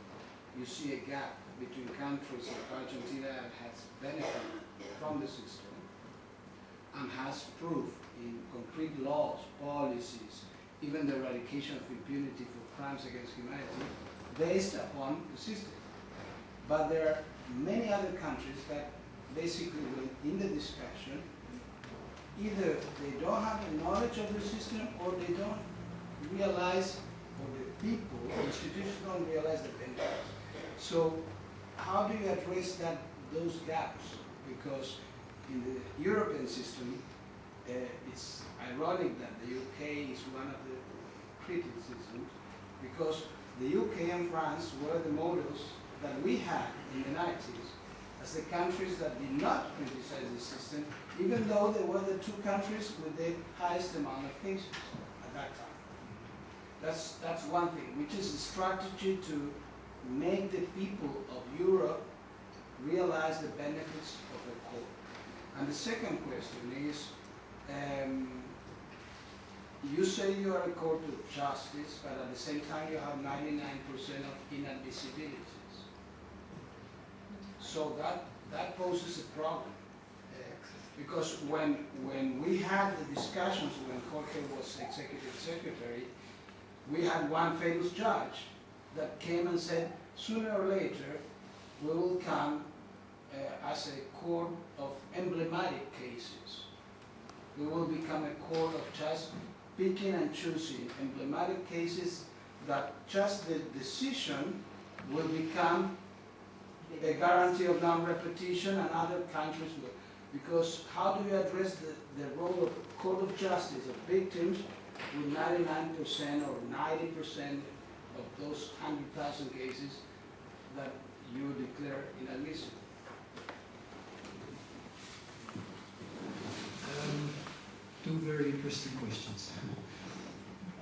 you see a gap between countries like Argentina that has benefited from the system and has proof in concrete laws, policies, even the eradication of impunity for crimes against humanity based upon the system. But there are many other countries that basically, in the discussion, either they don't have the knowledge of the system or they don't realize, or the people, the institutions don't realize the benefits. So how do you address those gaps? Because in the European system, it's ironic that the UK is one of the criticisms, because the UK and France were the models that we had in the 90s as the countries that did not criticize the system, even though they were the two countries with the highest amount of cases at that time. That's one thing, which is a strategy to make the people of Europe realize the benefits of the court. And the second question is, you say you are a court of justice, but at the same time you have 99% of inadmissibilities. So that poses a problem. Because when we had the discussions when Jorge was executive secretary, we had one famous judge that came and said, sooner or later, we will come as a court of emblematic cases. We will become a court of just picking and choosing emblematic cases that just the decision will become a guarantee of non-repetition, and other countries will. Because how do you address the role of court of justice of victims with 99% or 90% of those 100,000 cases that you declare inadmissible? Two very interesting questions.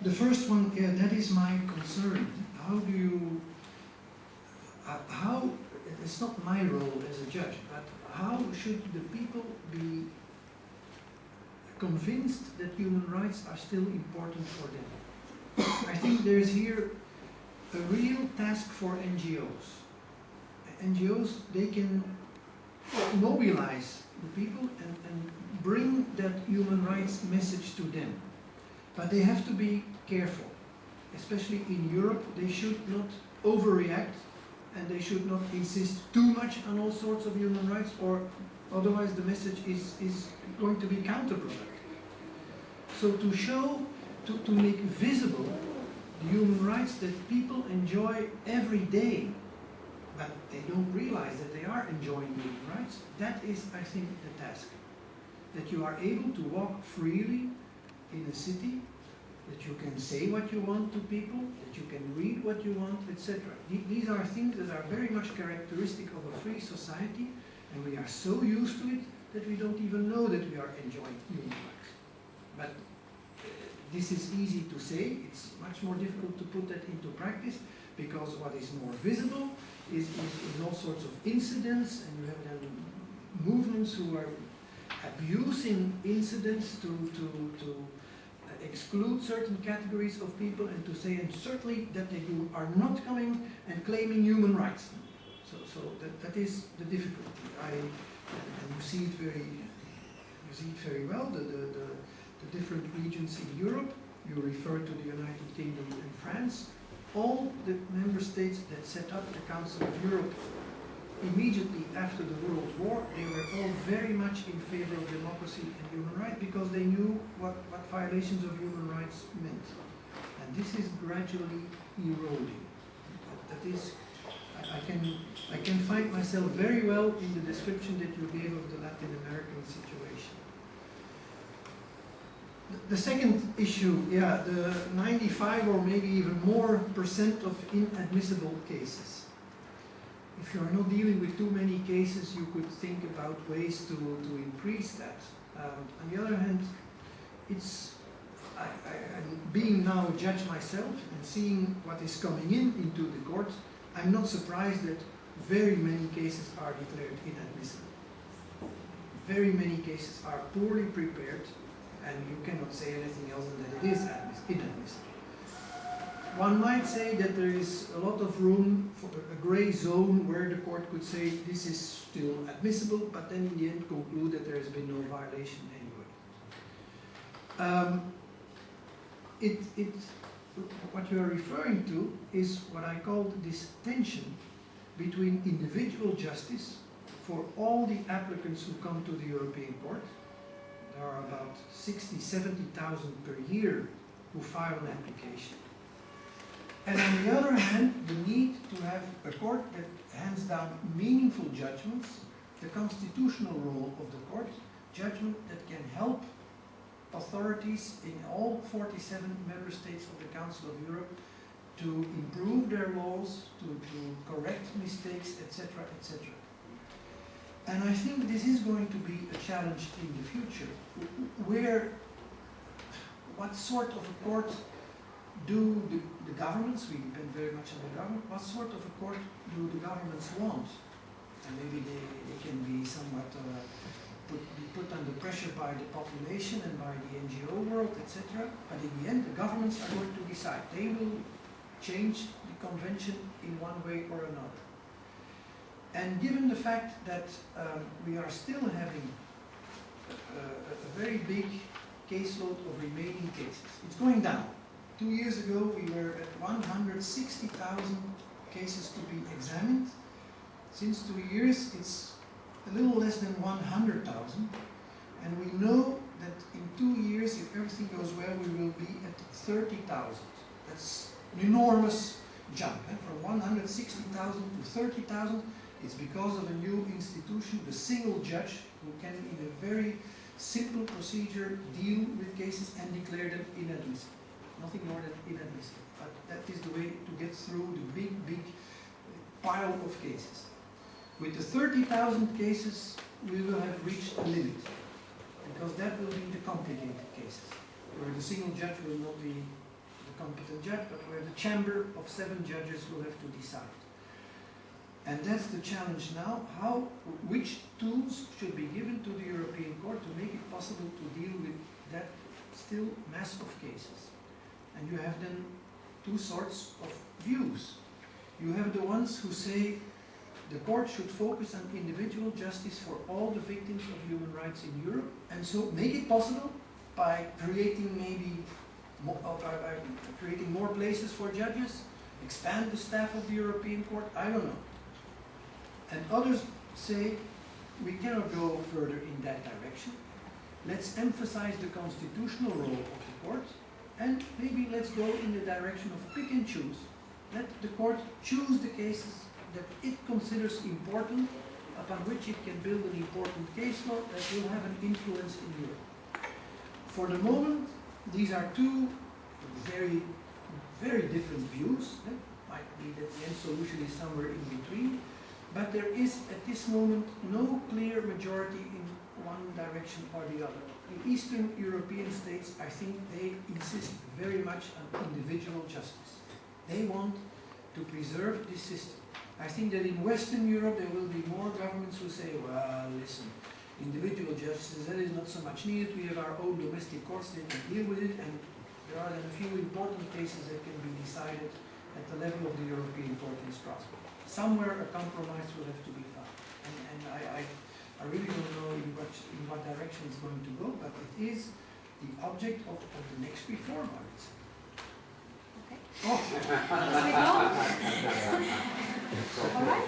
The first one, yeah, that is my concern. How do you, it's not my role as a judge, but how should the people be convinced that human rights are still important for them? I think there is here a real task for NGOs. NGOs, they can mobilize the people and bring that human rights message to them. But they have to be careful. Especially in Europe, they should not overreact, and they should not insist too much on all sorts of human rights, or otherwise the message is going to be counterproductive. So to show, to make visible the human rights that people enjoy every day, but they don't realize that they are enjoying human rights, that is, I think, the task. That you are able to walk freely in a city, that you can say what you want to people, that you can read what you want, etc. These are things that are very much characteristic of a free society, and we are so used to it that we don't even know that we are enjoying human rights. But this is easy to say. It's much more difficult to put that into practice, because what is more visible is all sorts of incidents, and you have then movements who are abusing incidents to exclude certain categories of people, and to say, and certainly that they are not coming and claiming human rights. So that is the difficulty. And you see it very well. The different regions in Europe. You refer to the United Kingdom and France. All the member states that set up the Council of Europe immediately after the World War, they were all very much in favor of democracy and human rights, because they knew what violations of human rights meant. And this is gradually eroding. That is, I can find myself very well in the description that you gave of the Latin American situation. The second issue, yeah, the 95 or maybe even more % of inadmissible cases. If you are not dealing with too many cases, you could think about ways to increase that. On the other hand, I'm being now a judge myself and seeing what is coming into the court, I'm not surprised that very many cases are declared inadmissible. Very many cases are poorly prepared, and you cannot say anything else than that it is inadmissible. One might say that there is a lot of room for a gray zone where the court could say this is still admissible, but then in the end conclude that there has been no violation anyway. What you are referring to is what I call this tension between individual justice for all the applicants who come to the European Court. There are about 60,000, 70,000 per year who file an application. And on the other hand, the need to have a court that hands down meaningful judgments, the constitutional role of the court, judgment that can help authorities in all 47 member states of the Council of Europe to improve their laws, to correct mistakes, etc., etc. And I think this is going to be a challenge in the future, what sort of a court do the governments, we depend very much on the government, what sort of a court do the governments want? And maybe they can be somewhat be put under pressure by the population and by the NGO world, etc. But in the end, the governments are going to decide. They will change the convention in one way or another. And given the fact that we are still having a very big caseload of remaining cases, it's going down. 2 years ago, we were at 160,000 cases to be examined. Since 2 years, it's a little less than 100,000. And we know that in 2 years, if everything goes well, we will be at 30,000. That's an enormous jump. From 160,000 to 30,000. It's because of a new institution, the single judge, who can, in a very simple procedure, deal with cases and declare them inadmissible. Nothing more than inadmissible. But that is the way to get through the big, big pile of cases. With the 30,000 cases, we will have reached a limit, because that will be the complicated cases, where the single judge will not be the competent judge, but where the chamber of 7 judges will have to decide. And that's the challenge now, which tools should be given to the European Court to make it possible to deal with that still mass of cases. And you have then 2 sorts of views. You have the ones who say the court should focus on individual justice for all the victims of human rights in Europe, and so make it possible by creating creating more places for judges, expand the staff of the European Court, I don't know. And others say we cannot go further in that direction. Let's emphasize the constitutional role of the court, and maybe let's go in the direction of pick and choose. Let the court choose the cases that it considers important, upon which it can build an important case law that will have an influence in Europe. For the moment, these are 2 very, very different views. It might be that the end solution is somewhere in between, but there is at this moment no clear majority in one direction or the other. In Eastern European states, I think they insist very much on individual justice. They want to preserve this system. I think that in Western Europe there will be more governments who say, well, listen, individual justice, that is not so much needed. We have our own domestic courts that can deal with it, and there are then a few important cases that can be decided at the level of the European Court in Strasbourg. Somewhere a compromise will have to be found. And I really don't know in what direction it's going to go, but it is the object of the next reform, I would say. All right.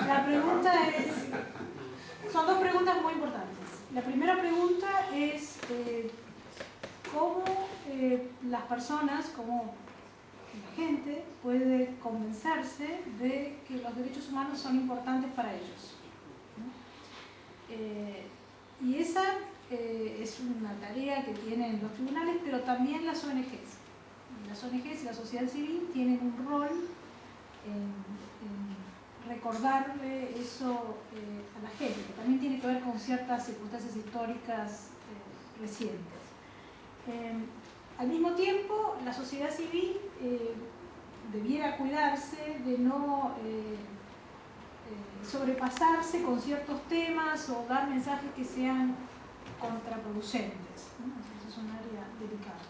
La pregunta es, son 2 preguntas muy importantes. La primera pregunta es cómo las personas, cómo la gente puede convencerse de que los derechos humanos son importantes para ellos. Y esa es una tarea que tienen los tribunales, pero también las ONGs. Las ONGs y la sociedad civil tienen un rol en recordarle eso a la gente, que también tiene que ver con ciertas circunstancias históricas recientes. Al mismo tiempo, la sociedad civil debiera cuidarse de no sobrepasarse con ciertos temas o dar mensajes que sean contraproducentes, ¿no? Eso es un área delicada.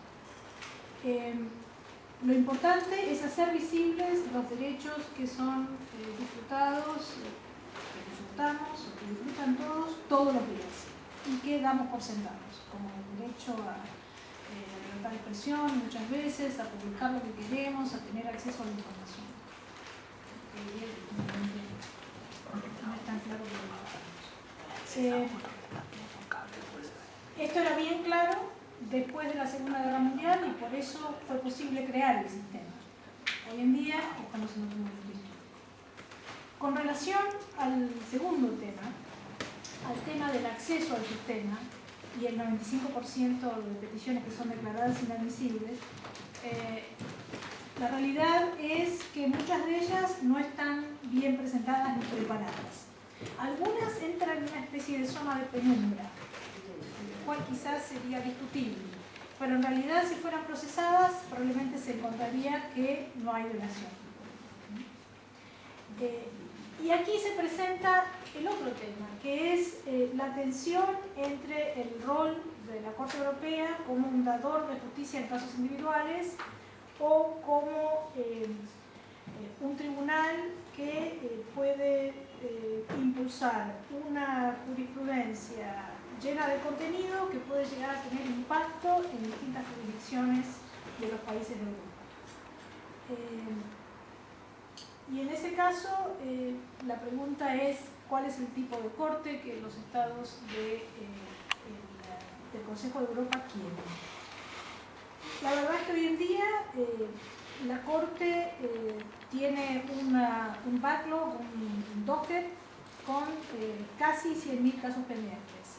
Lo importante es hacer visibles los derechos que son disfrutados, que disfrutamos o que disfrutan todos los días, y que damos por sentados, como el derecho a la libertad de expresión, muchas veces, a publicar lo que queremos, a tener acceso a la información. No es tan claro que esto era bien claro después de la Segunda Guerra Mundial, y por eso fue posible crear el sistema. Hoy en día estamos en otro momento histórico. Con relación al segundo tema, al tema del acceso al sistema y el 95% de peticiones que son declaradas inadmisibles, la realidad es que muchas de ellas no están bien presentadas ni preparadas. Algunas entran en una especie de zona de penumbra, lo cual quizás sería discutible, pero en realidad si fueran procesadas probablemente se encontraría que no hay violación. Y aquí se presenta el otro tema, que es la tensión entre el rol de la Corte Europea como un dador de justicia en casos individuales o como un tribunal que puede impulsar una jurisprudencia llena de contenido que puede llegar a tener impacto en distintas jurisdicciones de los países de Europa. Y en ese caso, la pregunta es cuál es el tipo de corte que los estados del Consejo de Europa quieren. La verdad es que hoy en día la Corte tiene un backlog, un docket con casi 100.000 casos pendientes.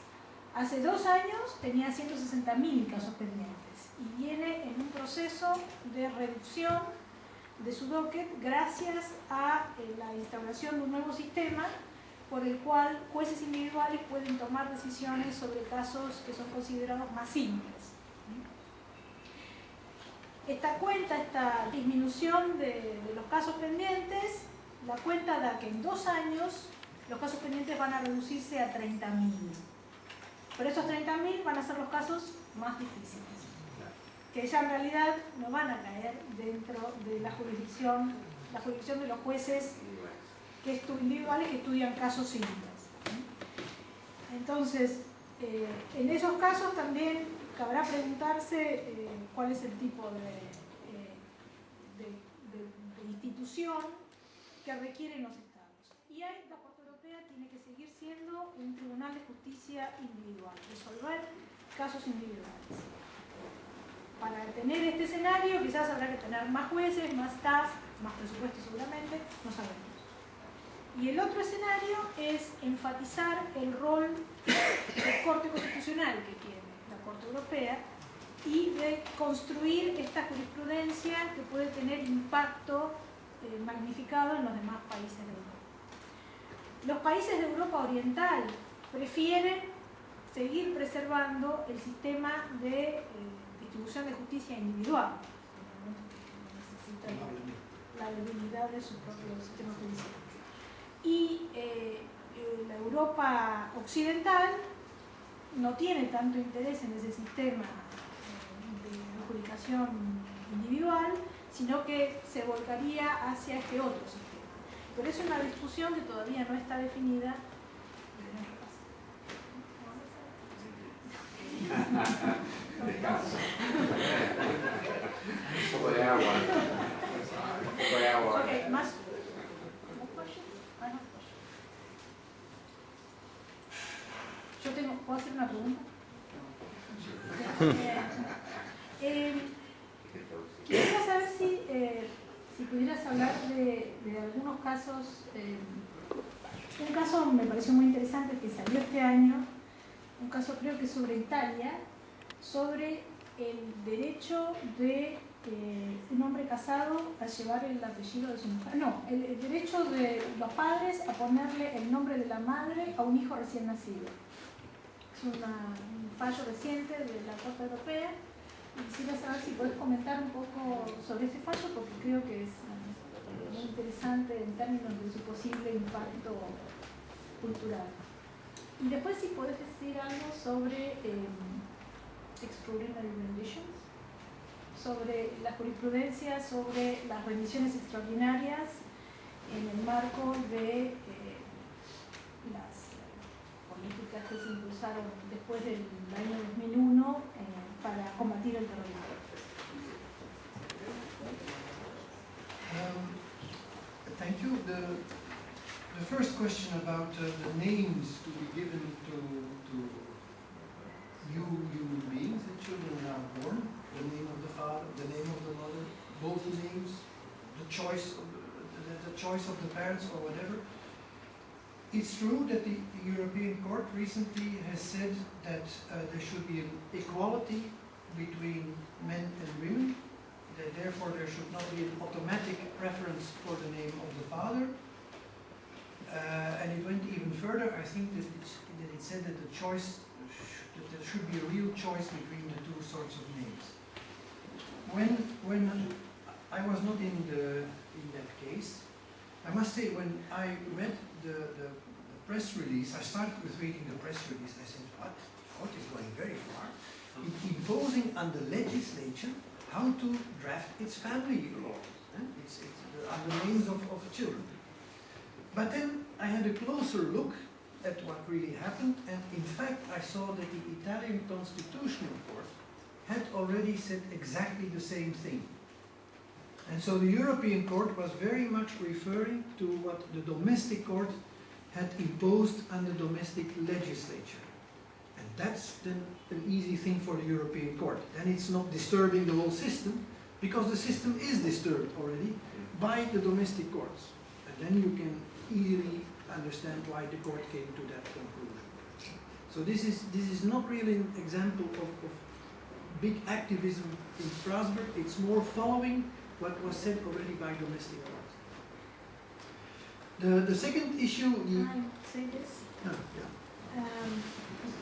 Hace 2 años tenía 160.000 casos pendientes y viene en un proceso de reducción de su docket gracias a la instauración de un nuevo sistema por el cual jueces individuales pueden tomar decisiones sobre casos que son considerados más simples. Esta disminución de los casos pendientes, la cuenta da que en 2 años los casos pendientes van a reducirse a 30.000. Pero estos 30.000 van a ser los casos más difíciles, que ya en realidad no van a caer dentro de la jurisdicción de los jueces individuales que estudian casos simples. Entonces, en esos casos también cabrá preguntarse cuál es el tipo de institución que requieren los estados. Y ahí la Corte Europea tiene que seguir siendo un tribunal de justicia individual, resolver casos individuales. Para tener este escenario quizás habrá que tener más jueces, más staff, más presupuesto seguramente, no sabemos. Y el otro escenario es enfatizar el rol de Corte Constitucional que tiene la Corte Europea y de construir esta jurisprudencia que puede tener impacto magnificado en los demás países de Europa. Los países de Europa Oriental prefieren seguir preservando el sistema de distribución de justicia individual. Necesitan la debilidad de su propio sistema judicial. Y la Europa Occidental no tiene tanto interés en ese sistema de adjudicación individual, sino que se volcaría hacia este otro sistema. Pero es una discusión que todavía no está definida. Un poco de agua. Un poco de agua. Okay, más. ¿Puedo hacer una pregunta? Quisiera saber si pudieras hablar de algunos casos. Un caso me pareció muy interesante que salió este año, un caso creo que sobre Italia, sobre el derecho de un hombre casado a llevar el apellido de su mujer. No, el derecho de los padres a ponerle el nombre de la madre a un hijo recién nacido. Es un fallo reciente de la Corte Europea y quisiera saber si podés comentar un poco sobre este fallo porque creo que es muy interesante en términos de su posible impacto cultural. Y después si podés decir algo sobre extraordinary renditions, sobre la jurisprudencia, sobre las rendiciones extraordinarias en el marco de las políticas que se impulsaron después del año 2001 para combatir el terrorismo. Thank you. The first question about the names to be given to new human beings, the children are born, the name of the father, the name of the mother, both names, the choice of the choice of the parents or whatever. It's true that the European Court recently has said that there should be an equality between men and women, that therefore there should not be an automatic preference for the name of the father. And it went even further. I think that it said that the choice, that there should be a real choice between the two sorts of names. When I was not in that case, I must say when I read the press release, I started with reading the press release. I said, what? Court is going very far, imposing on the legislature how to draft its family law. It's on the names of children. But then I had a closer look at what really happened, and in fact I saw that the Italian Constitutional Court had already said exactly the same thing. And so the European Court was very much referring to what the domestic court had imposed on the domestic legislature. And that's then an easy thing for the European Court. Then it's not disturbing the whole system, because the system is disturbed already by the domestic courts. And then you can easily understand why the court came to that conclusion. So this is not really an example of big activism in Strasbourg. It's more following what was said already by domestic courts. The second issue... Can I say this? No, yeah.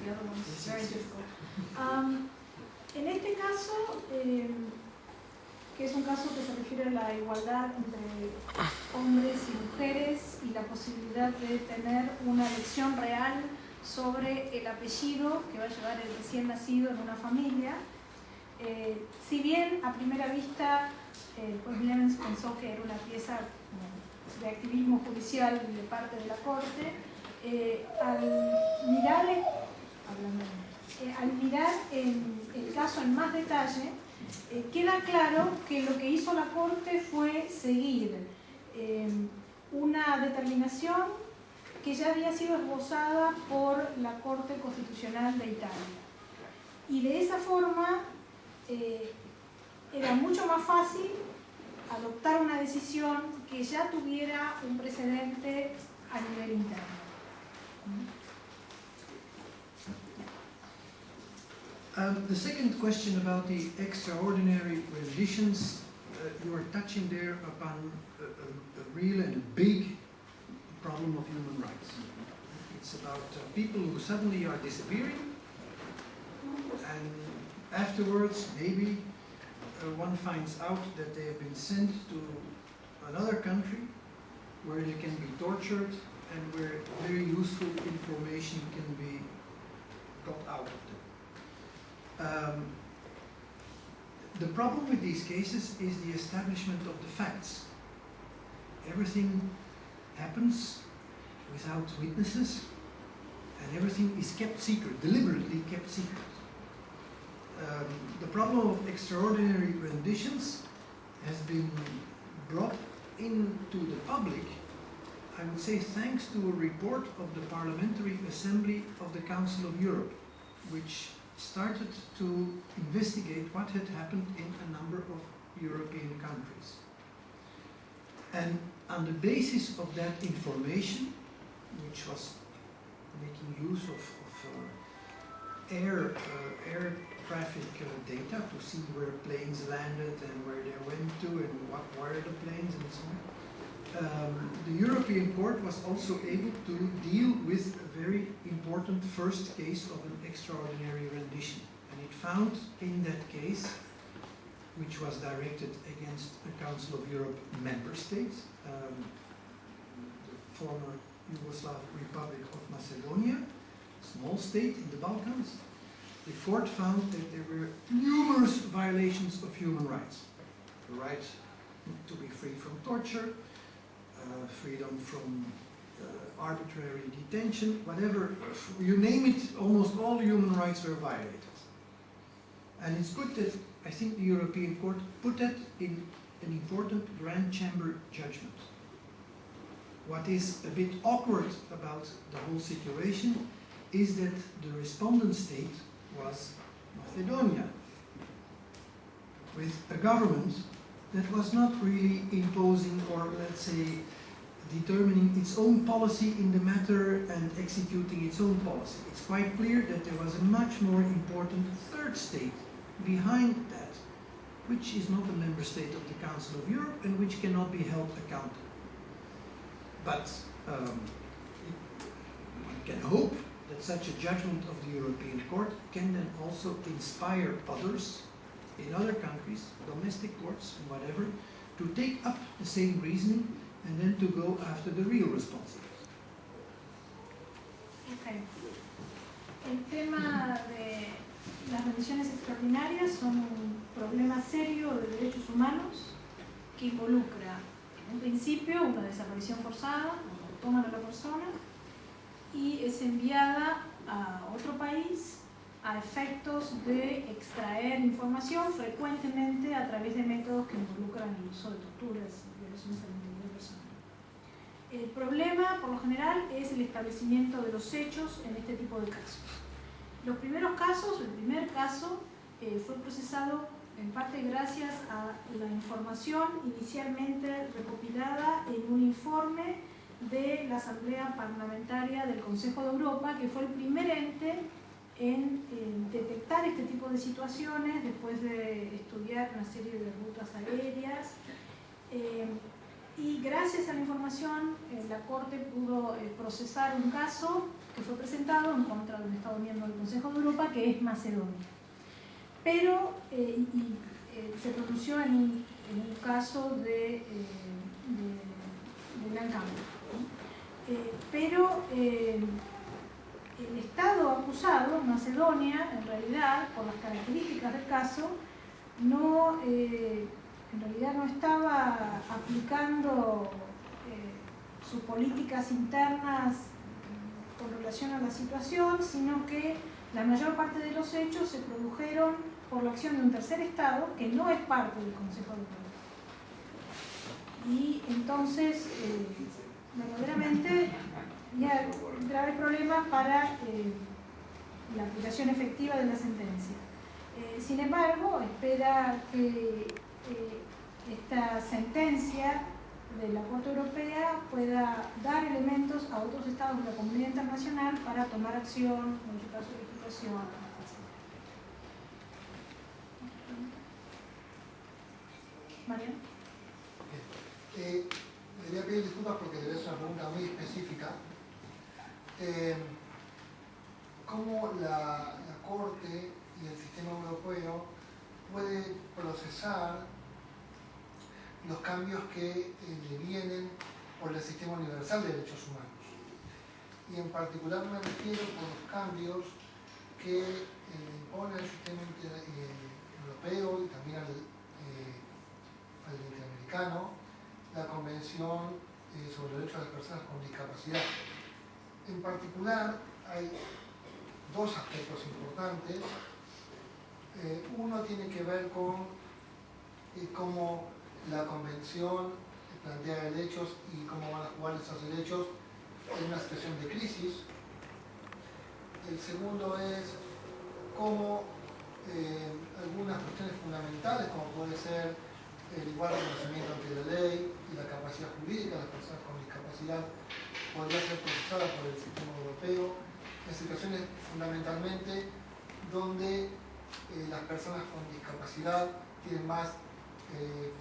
The other one's very difficult. En este caso, que es un caso que se refiere a la igualdad entre hombres y mujeres y la posibilidad de tener una elección real sobre el apellido que va a llevar el recién nacido en una familia. Si bien a primera vista pues Clemens pensó que era una pieza de activismo judicial de parte de la Corte, al mirar el caso en más detalle, queda claro que lo que hizo la Corte fue seguir una determinación que ya había sido esbozada por la Corte Constitucional de Italia. Y de esa forma era mucho más fácil adoptar una decisión que ya tuviera un precedente a nivel interno. The second question about the extraordinary renditions, you are touching there upon a real and a big problem of human rights. It's about people who suddenly are disappearing, and afterwards maybe one finds out that they have been sent to another country where they can be tortured and where very useful information can be got out of them. The problem with these cases is the establishment of the facts. Everything happens without witnesses, and everything is kept secret, deliberately kept secret. The problem of extraordinary renditions has been brought into the public, I would say, thanks to a report of the Parliamentary Assembly of the Council of Europe, which started to investigate what had happened in a number of European countries. And on the basis of that information, which was making use of air traffic data to see where planes landed and where they went to and what were the planes and so on. The European Court was also able to deal with a very important first case of an extraordinary rendition. And it found in that case, which was directed against the Council of Europe member states, the former Yugoslav Republic of Macedonia, small state in the Balkans. The court found that there were numerous violations of human rights. The right to be free from torture, freedom from arbitrary detention, whatever, you name it, almost all human rights were violated. And it's good that I think the European Court put that in an important Grand Chamber judgment. What is a bit awkward about the whole situation is that the respondent state was Macedonia, with a government that was not really imposing or, let's say, determining its own policy in the matter and executing its own policy. It's quite clear that there was a much more important third state behind that, which is not a member state of the Council of Europe and which cannot be held accountable. But one can hope that such a judgment of the European Court can then also inspire others in other countries, domestic courts and whatever, to take up the same reasoning and then to go after the real responsibles. Okay. El tema de las rendiciones extraordinarias son un problema serio de derechos humanos que involucra, en principio, una desaparición forzada, donde toman a la persona y es enviada a otro país a efectos de extraer información, frecuentemente a través de métodos que involucran el uso de torturas y violaciones a la integridad personal. El problema, por lo general, es el establecimiento de los hechos en este tipo de casos. Los primeros casos, el primer caso, fue procesado en parte gracias a la información inicialmente recopilada en un informe de la Asamblea Parlamentaria del Consejo de Europa, que fue el primer ente en detectar este tipo de situaciones después de estudiar una serie de rutas aéreas. Y gracias a la información, la Corte pudo procesar un caso que fue presentado en contra de un Estado miembro del Consejo de Europa, que es Macedonia. Pero se pronunció en un caso de gran cambio. Pero el Estado acusado, Macedonia, en realidad, por las características del caso, en realidad no estaba aplicando sus políticas internas con relación a la situación, sino que la mayor parte de los hechos se produjeron por la acción de un tercer Estado que no es parte del Consejo de Europa. Y entonces, verdaderamente, había graves problemas para la aplicación efectiva de la sentencia. Sin embargo, espera que esta sentencia de la Corte Europea pueda dar elementos a otros estados de la comunidad internacional para tomar acción, modificar su legislación, etc. ¿Mariano? Le voy a pedir disculpas porque debe ser una pregunta muy específica. ¿Cómo la Corte y el sistema europeo puede procesar los cambios que le vienen por el sistema universal de derechos humanos? Y en particular me refiero por los cambios que impone el sistema europeo y también al interamericano la Convención sobre los Derechos de las Personas con Discapacidad. En particular, hay dos aspectos importantes. Uno tiene que ver con cómo la Convención plantea derechos y cómo van a jugar esos derechos en una situación de crisis. El segundo es cómo algunas cuestiones fundamentales, como puede ser el igual reconocimiento ante la ley y la capacidad jurídica de las personas con discapacidad, podría ser procesada por el sistema europeo en situaciones fundamentalmente donde las personas con discapacidad tienen más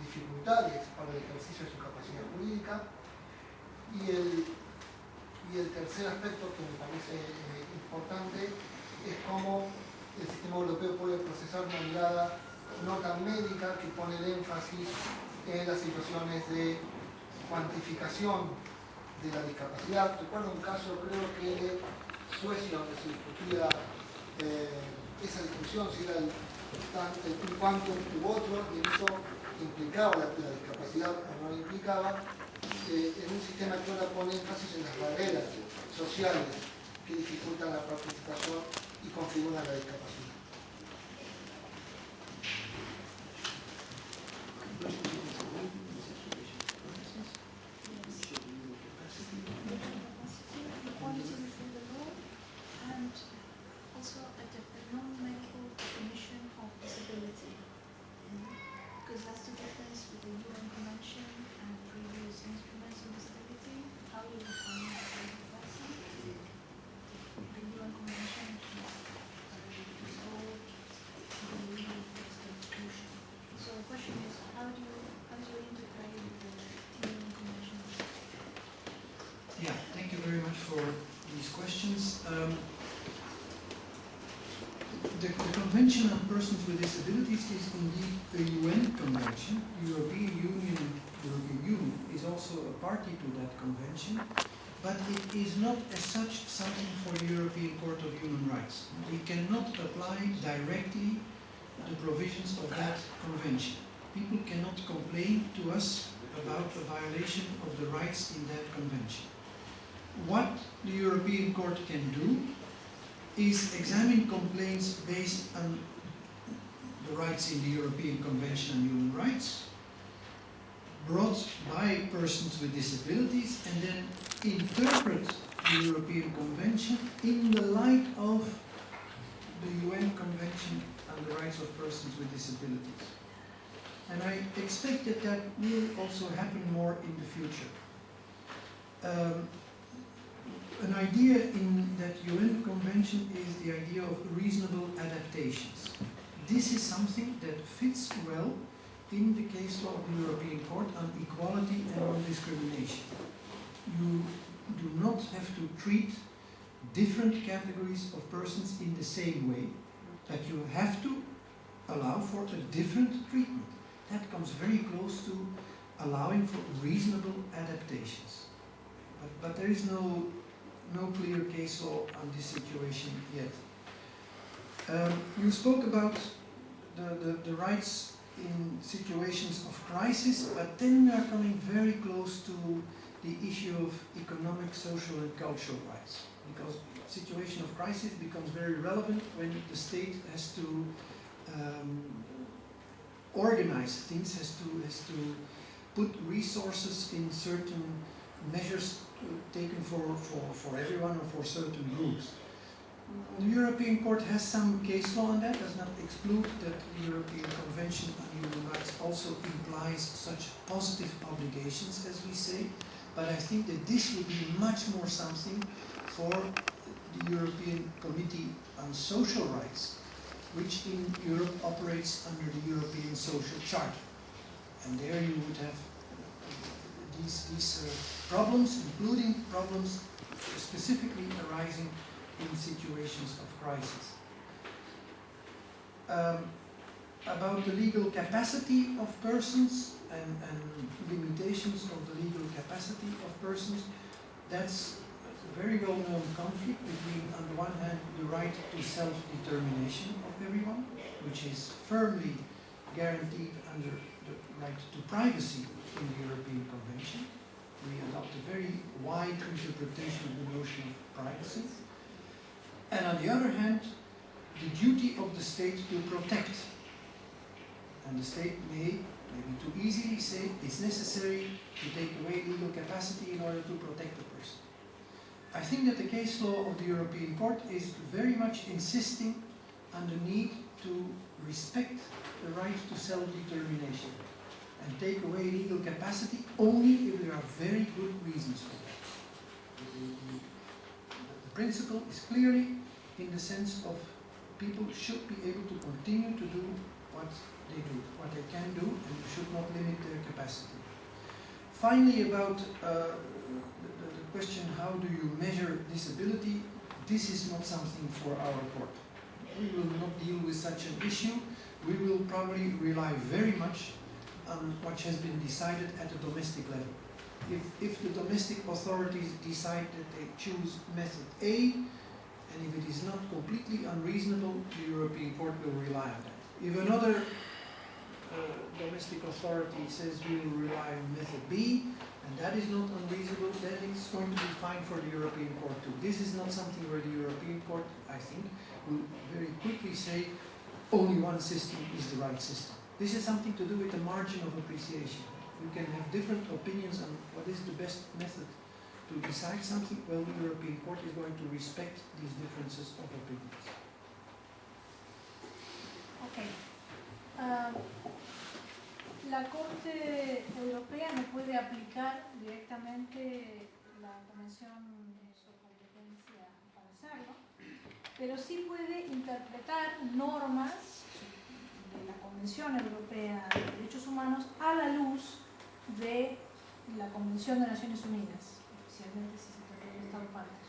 dificultades para el ejercicio de su capacidad jurídica. Y el tercer aspecto que me parece importante es cómo el sistema europeo puede procesar una mirada no tan médica que pone el énfasis en las situaciones de cuantificación de la discapacidad. Recuerdo un caso, creo que de Suecia, donde se discutía esa discusión, si era el quantum u otro, y eso implicaba la discapacidad o no la implicaba, en un sistema que ahora pone énfasis en las barreras sociales que dificultan la participación y configuran la discapacidad. because that's the difference with the UN Convention and previous instruments of disability. How do you define a disabled person? The UN Convention is old, the legal constitution. So the question is, how do you integrate the UN Convention? Yeah, thank you very much for these questions. The Convention on Persons with Disabilities is indeed a UN convention. European Union is also a party to that convention, but it is not as such something for the European Court of Human Rights. We cannot apply directly the provisions of that convention. People cannot complain to us about a violation of the rights in that convention. What the European Court can do is examine complaints based on the rights in the European Convention on Human Rights, brought by persons with disabilities, and then interpret the European Convention in the light of the UN Convention on the Rights of Persons with Disabilities. And I expect that that will also happen more in the future. An idea in that UN Convention is the idea of reasonable adaptations. This is something that fits well in the case law of the European Court on equality and non-discrimination. You do not have to treat different categories of persons in the same way, but you have to allow for a different treatment. That comes very close to allowing for reasonable adaptations. But there is no clear case law on this situation yet. You spoke about the rights in situations of crisis, but then we are coming very close to the issue of economic, social and cultural rights. Because the situation of crisis becomes very relevant when the state has to organize things, has to put resources in certain measures taken for everyone or for certain groups. The European Court has some case law on that, does not exclude that the European Convention on Human Rights also implies such positive obligations, as we say, but I think that this would be much more something for the European Committee on Social Rights, which in Europe operates under the European Social Charter. And there you would have these problems, including problems specifically arising in situations of crisis. About the legal capacity of persons and limitations of the legal capacity of persons, that's a very well-known conflict between, on the one hand, the right to self-determination of everyone, which is firmly guaranteed under the right to privacy in the European Convention. We adopt a very wide interpretation of the notion of privacy. And on the other hand, the duty of the state to protect. And the state may, maybe too easily, say it's necessary to take away legal capacity in order to protect the person. I think that the case law of the European Court is very much insisting on the need to respect the right to self-determination and take away legal capacity only if there are very good reasons for that. The principle is clearly in the sense of people should be able to continue to do what they do, what they can do, and you should not limit their capacity. Finally, about the question, how do you measure disability? This is not something for our court. We will not deal with such an issue. We will probably rely very much on what has been decided at the domestic level. If the domestic authorities decide that they choose method A, and if it is not completely unreasonable, the European Court will rely on that. If another domestic authority says we will rely on method B, and that is not unreasonable, then it's going to be fine for the European Court too. This is not something where the European Court, I think, will very quickly say only one system is the right system. This is something to do with the margin of appreciation. You can have different opinions on what is the best method to decide something. Well, the European Court is going to respect these differences of opinions. Okay. la Corte Europea no puede aplicar directamente la Convención de su competencia para hacerlo, pero sí puede interpretar normas de la Convención Europea de Derechos Humanos a la luz de la Convención de Naciones Unidas, especialmente si se trata de Estado partes.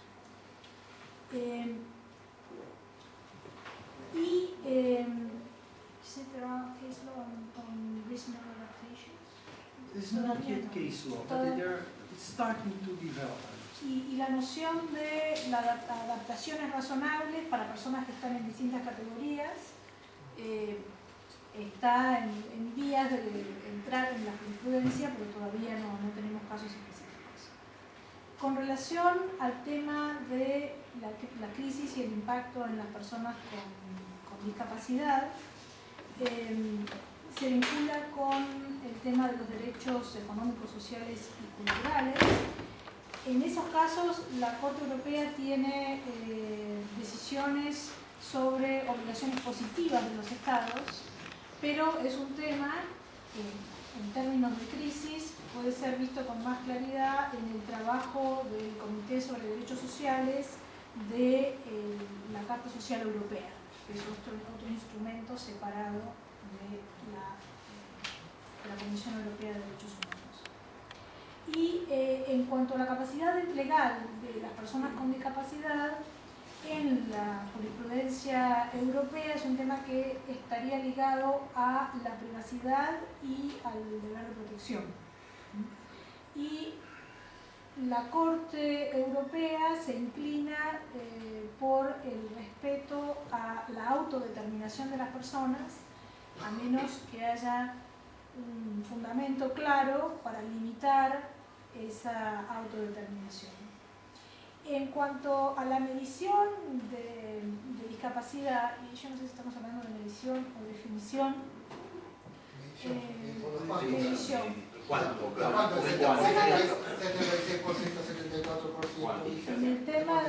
Is there a case law on reasonable adaptations? It's not yet case law, but they're starting to develop. Y la noción de las adaptaciones razonables para personas que están en distintas categorías está en vías de entrar en la jurisprudencia, pero todavía no tenemos casos específicos. Con relación al tema de la crisis y el impacto en las personas con discapacidad, se vincula con el tema de los derechos económicos, sociales y culturales. En esos casos, la Corte Europea tiene decisiones sobre obligaciones positivas de los Estados, pero es un tema que, en términos de crisis, puede ser visto con más claridad en el trabajo del Comité sobre Derechos Sociales de la Carta Social Europea, que es otro instrumento separado de la Comisión Europea de Derechos Humanos. Y en cuanto a la capacidad legal de las personas con discapacidad, en la jurisprudencia europea es un tema que estaría ligado a la privacidad y al deber de protección. Y la Corte Europea se inclina por el respeto a la autodeterminación de las personas, a menos que haya un fundamento claro para limitar esa autodeterminación. En cuanto a la medición de discapacidad, y yo no sé si estamos hablando de medición o definición, medición. ¿Cuánto? 76%, 74%. En el tema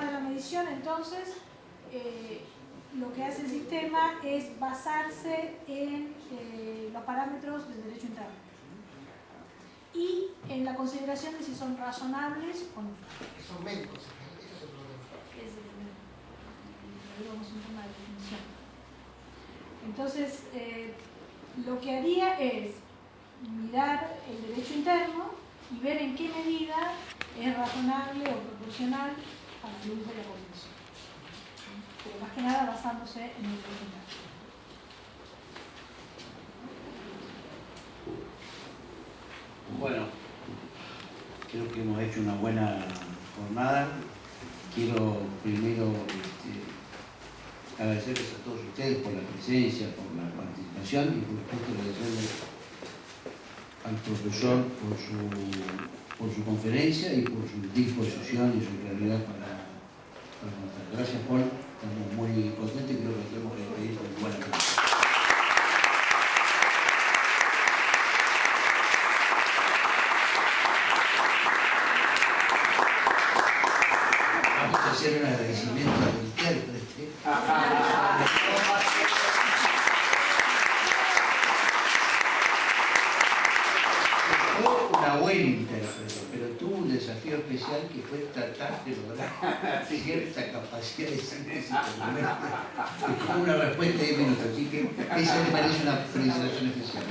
de la medición, entonces, lo que hace el sistema es basarse en los parámetros del derecho interno y en la consideración de si son razonables o no. Son médicos, ese es el problema. Digamos un tema de definición. Entonces, lo que haría es mirar el derecho interno y ver en qué medida es razonable o proporcional a la luz de la Convención. Pero más que nada basándose en el derecho interno. Bueno, creo que hemos hecho una buena jornada. Quiero primero agradecerles a todos ustedes por la presencia, por la participación y por supuesto agradecerles al profesor por su conferencia y por su disposición y su realidad para contar. Gracias, Paul. Estamos muy contentos y creo que tenemos que despedir con buena presencia. Vamos a hacer un agradecimiento al intérprete. Fue una buena intérprete, pero tuvo un desafío especial que fue tratar de lograr cierta capacidad de síntesis. Es como una respuesta de 10 minutos, así que esa me parece una felicitación especial.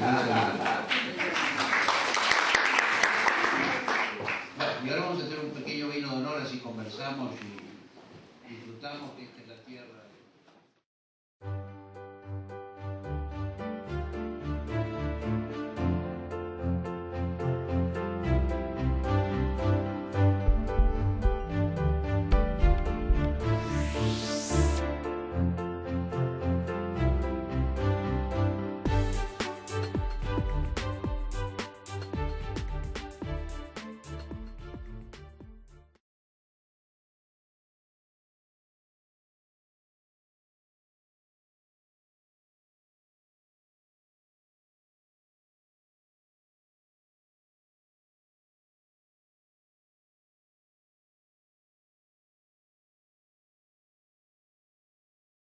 Y ahora vamos a hacer un pequeño vino de honor, así conversamos y disfrutamos que esta es la tierra.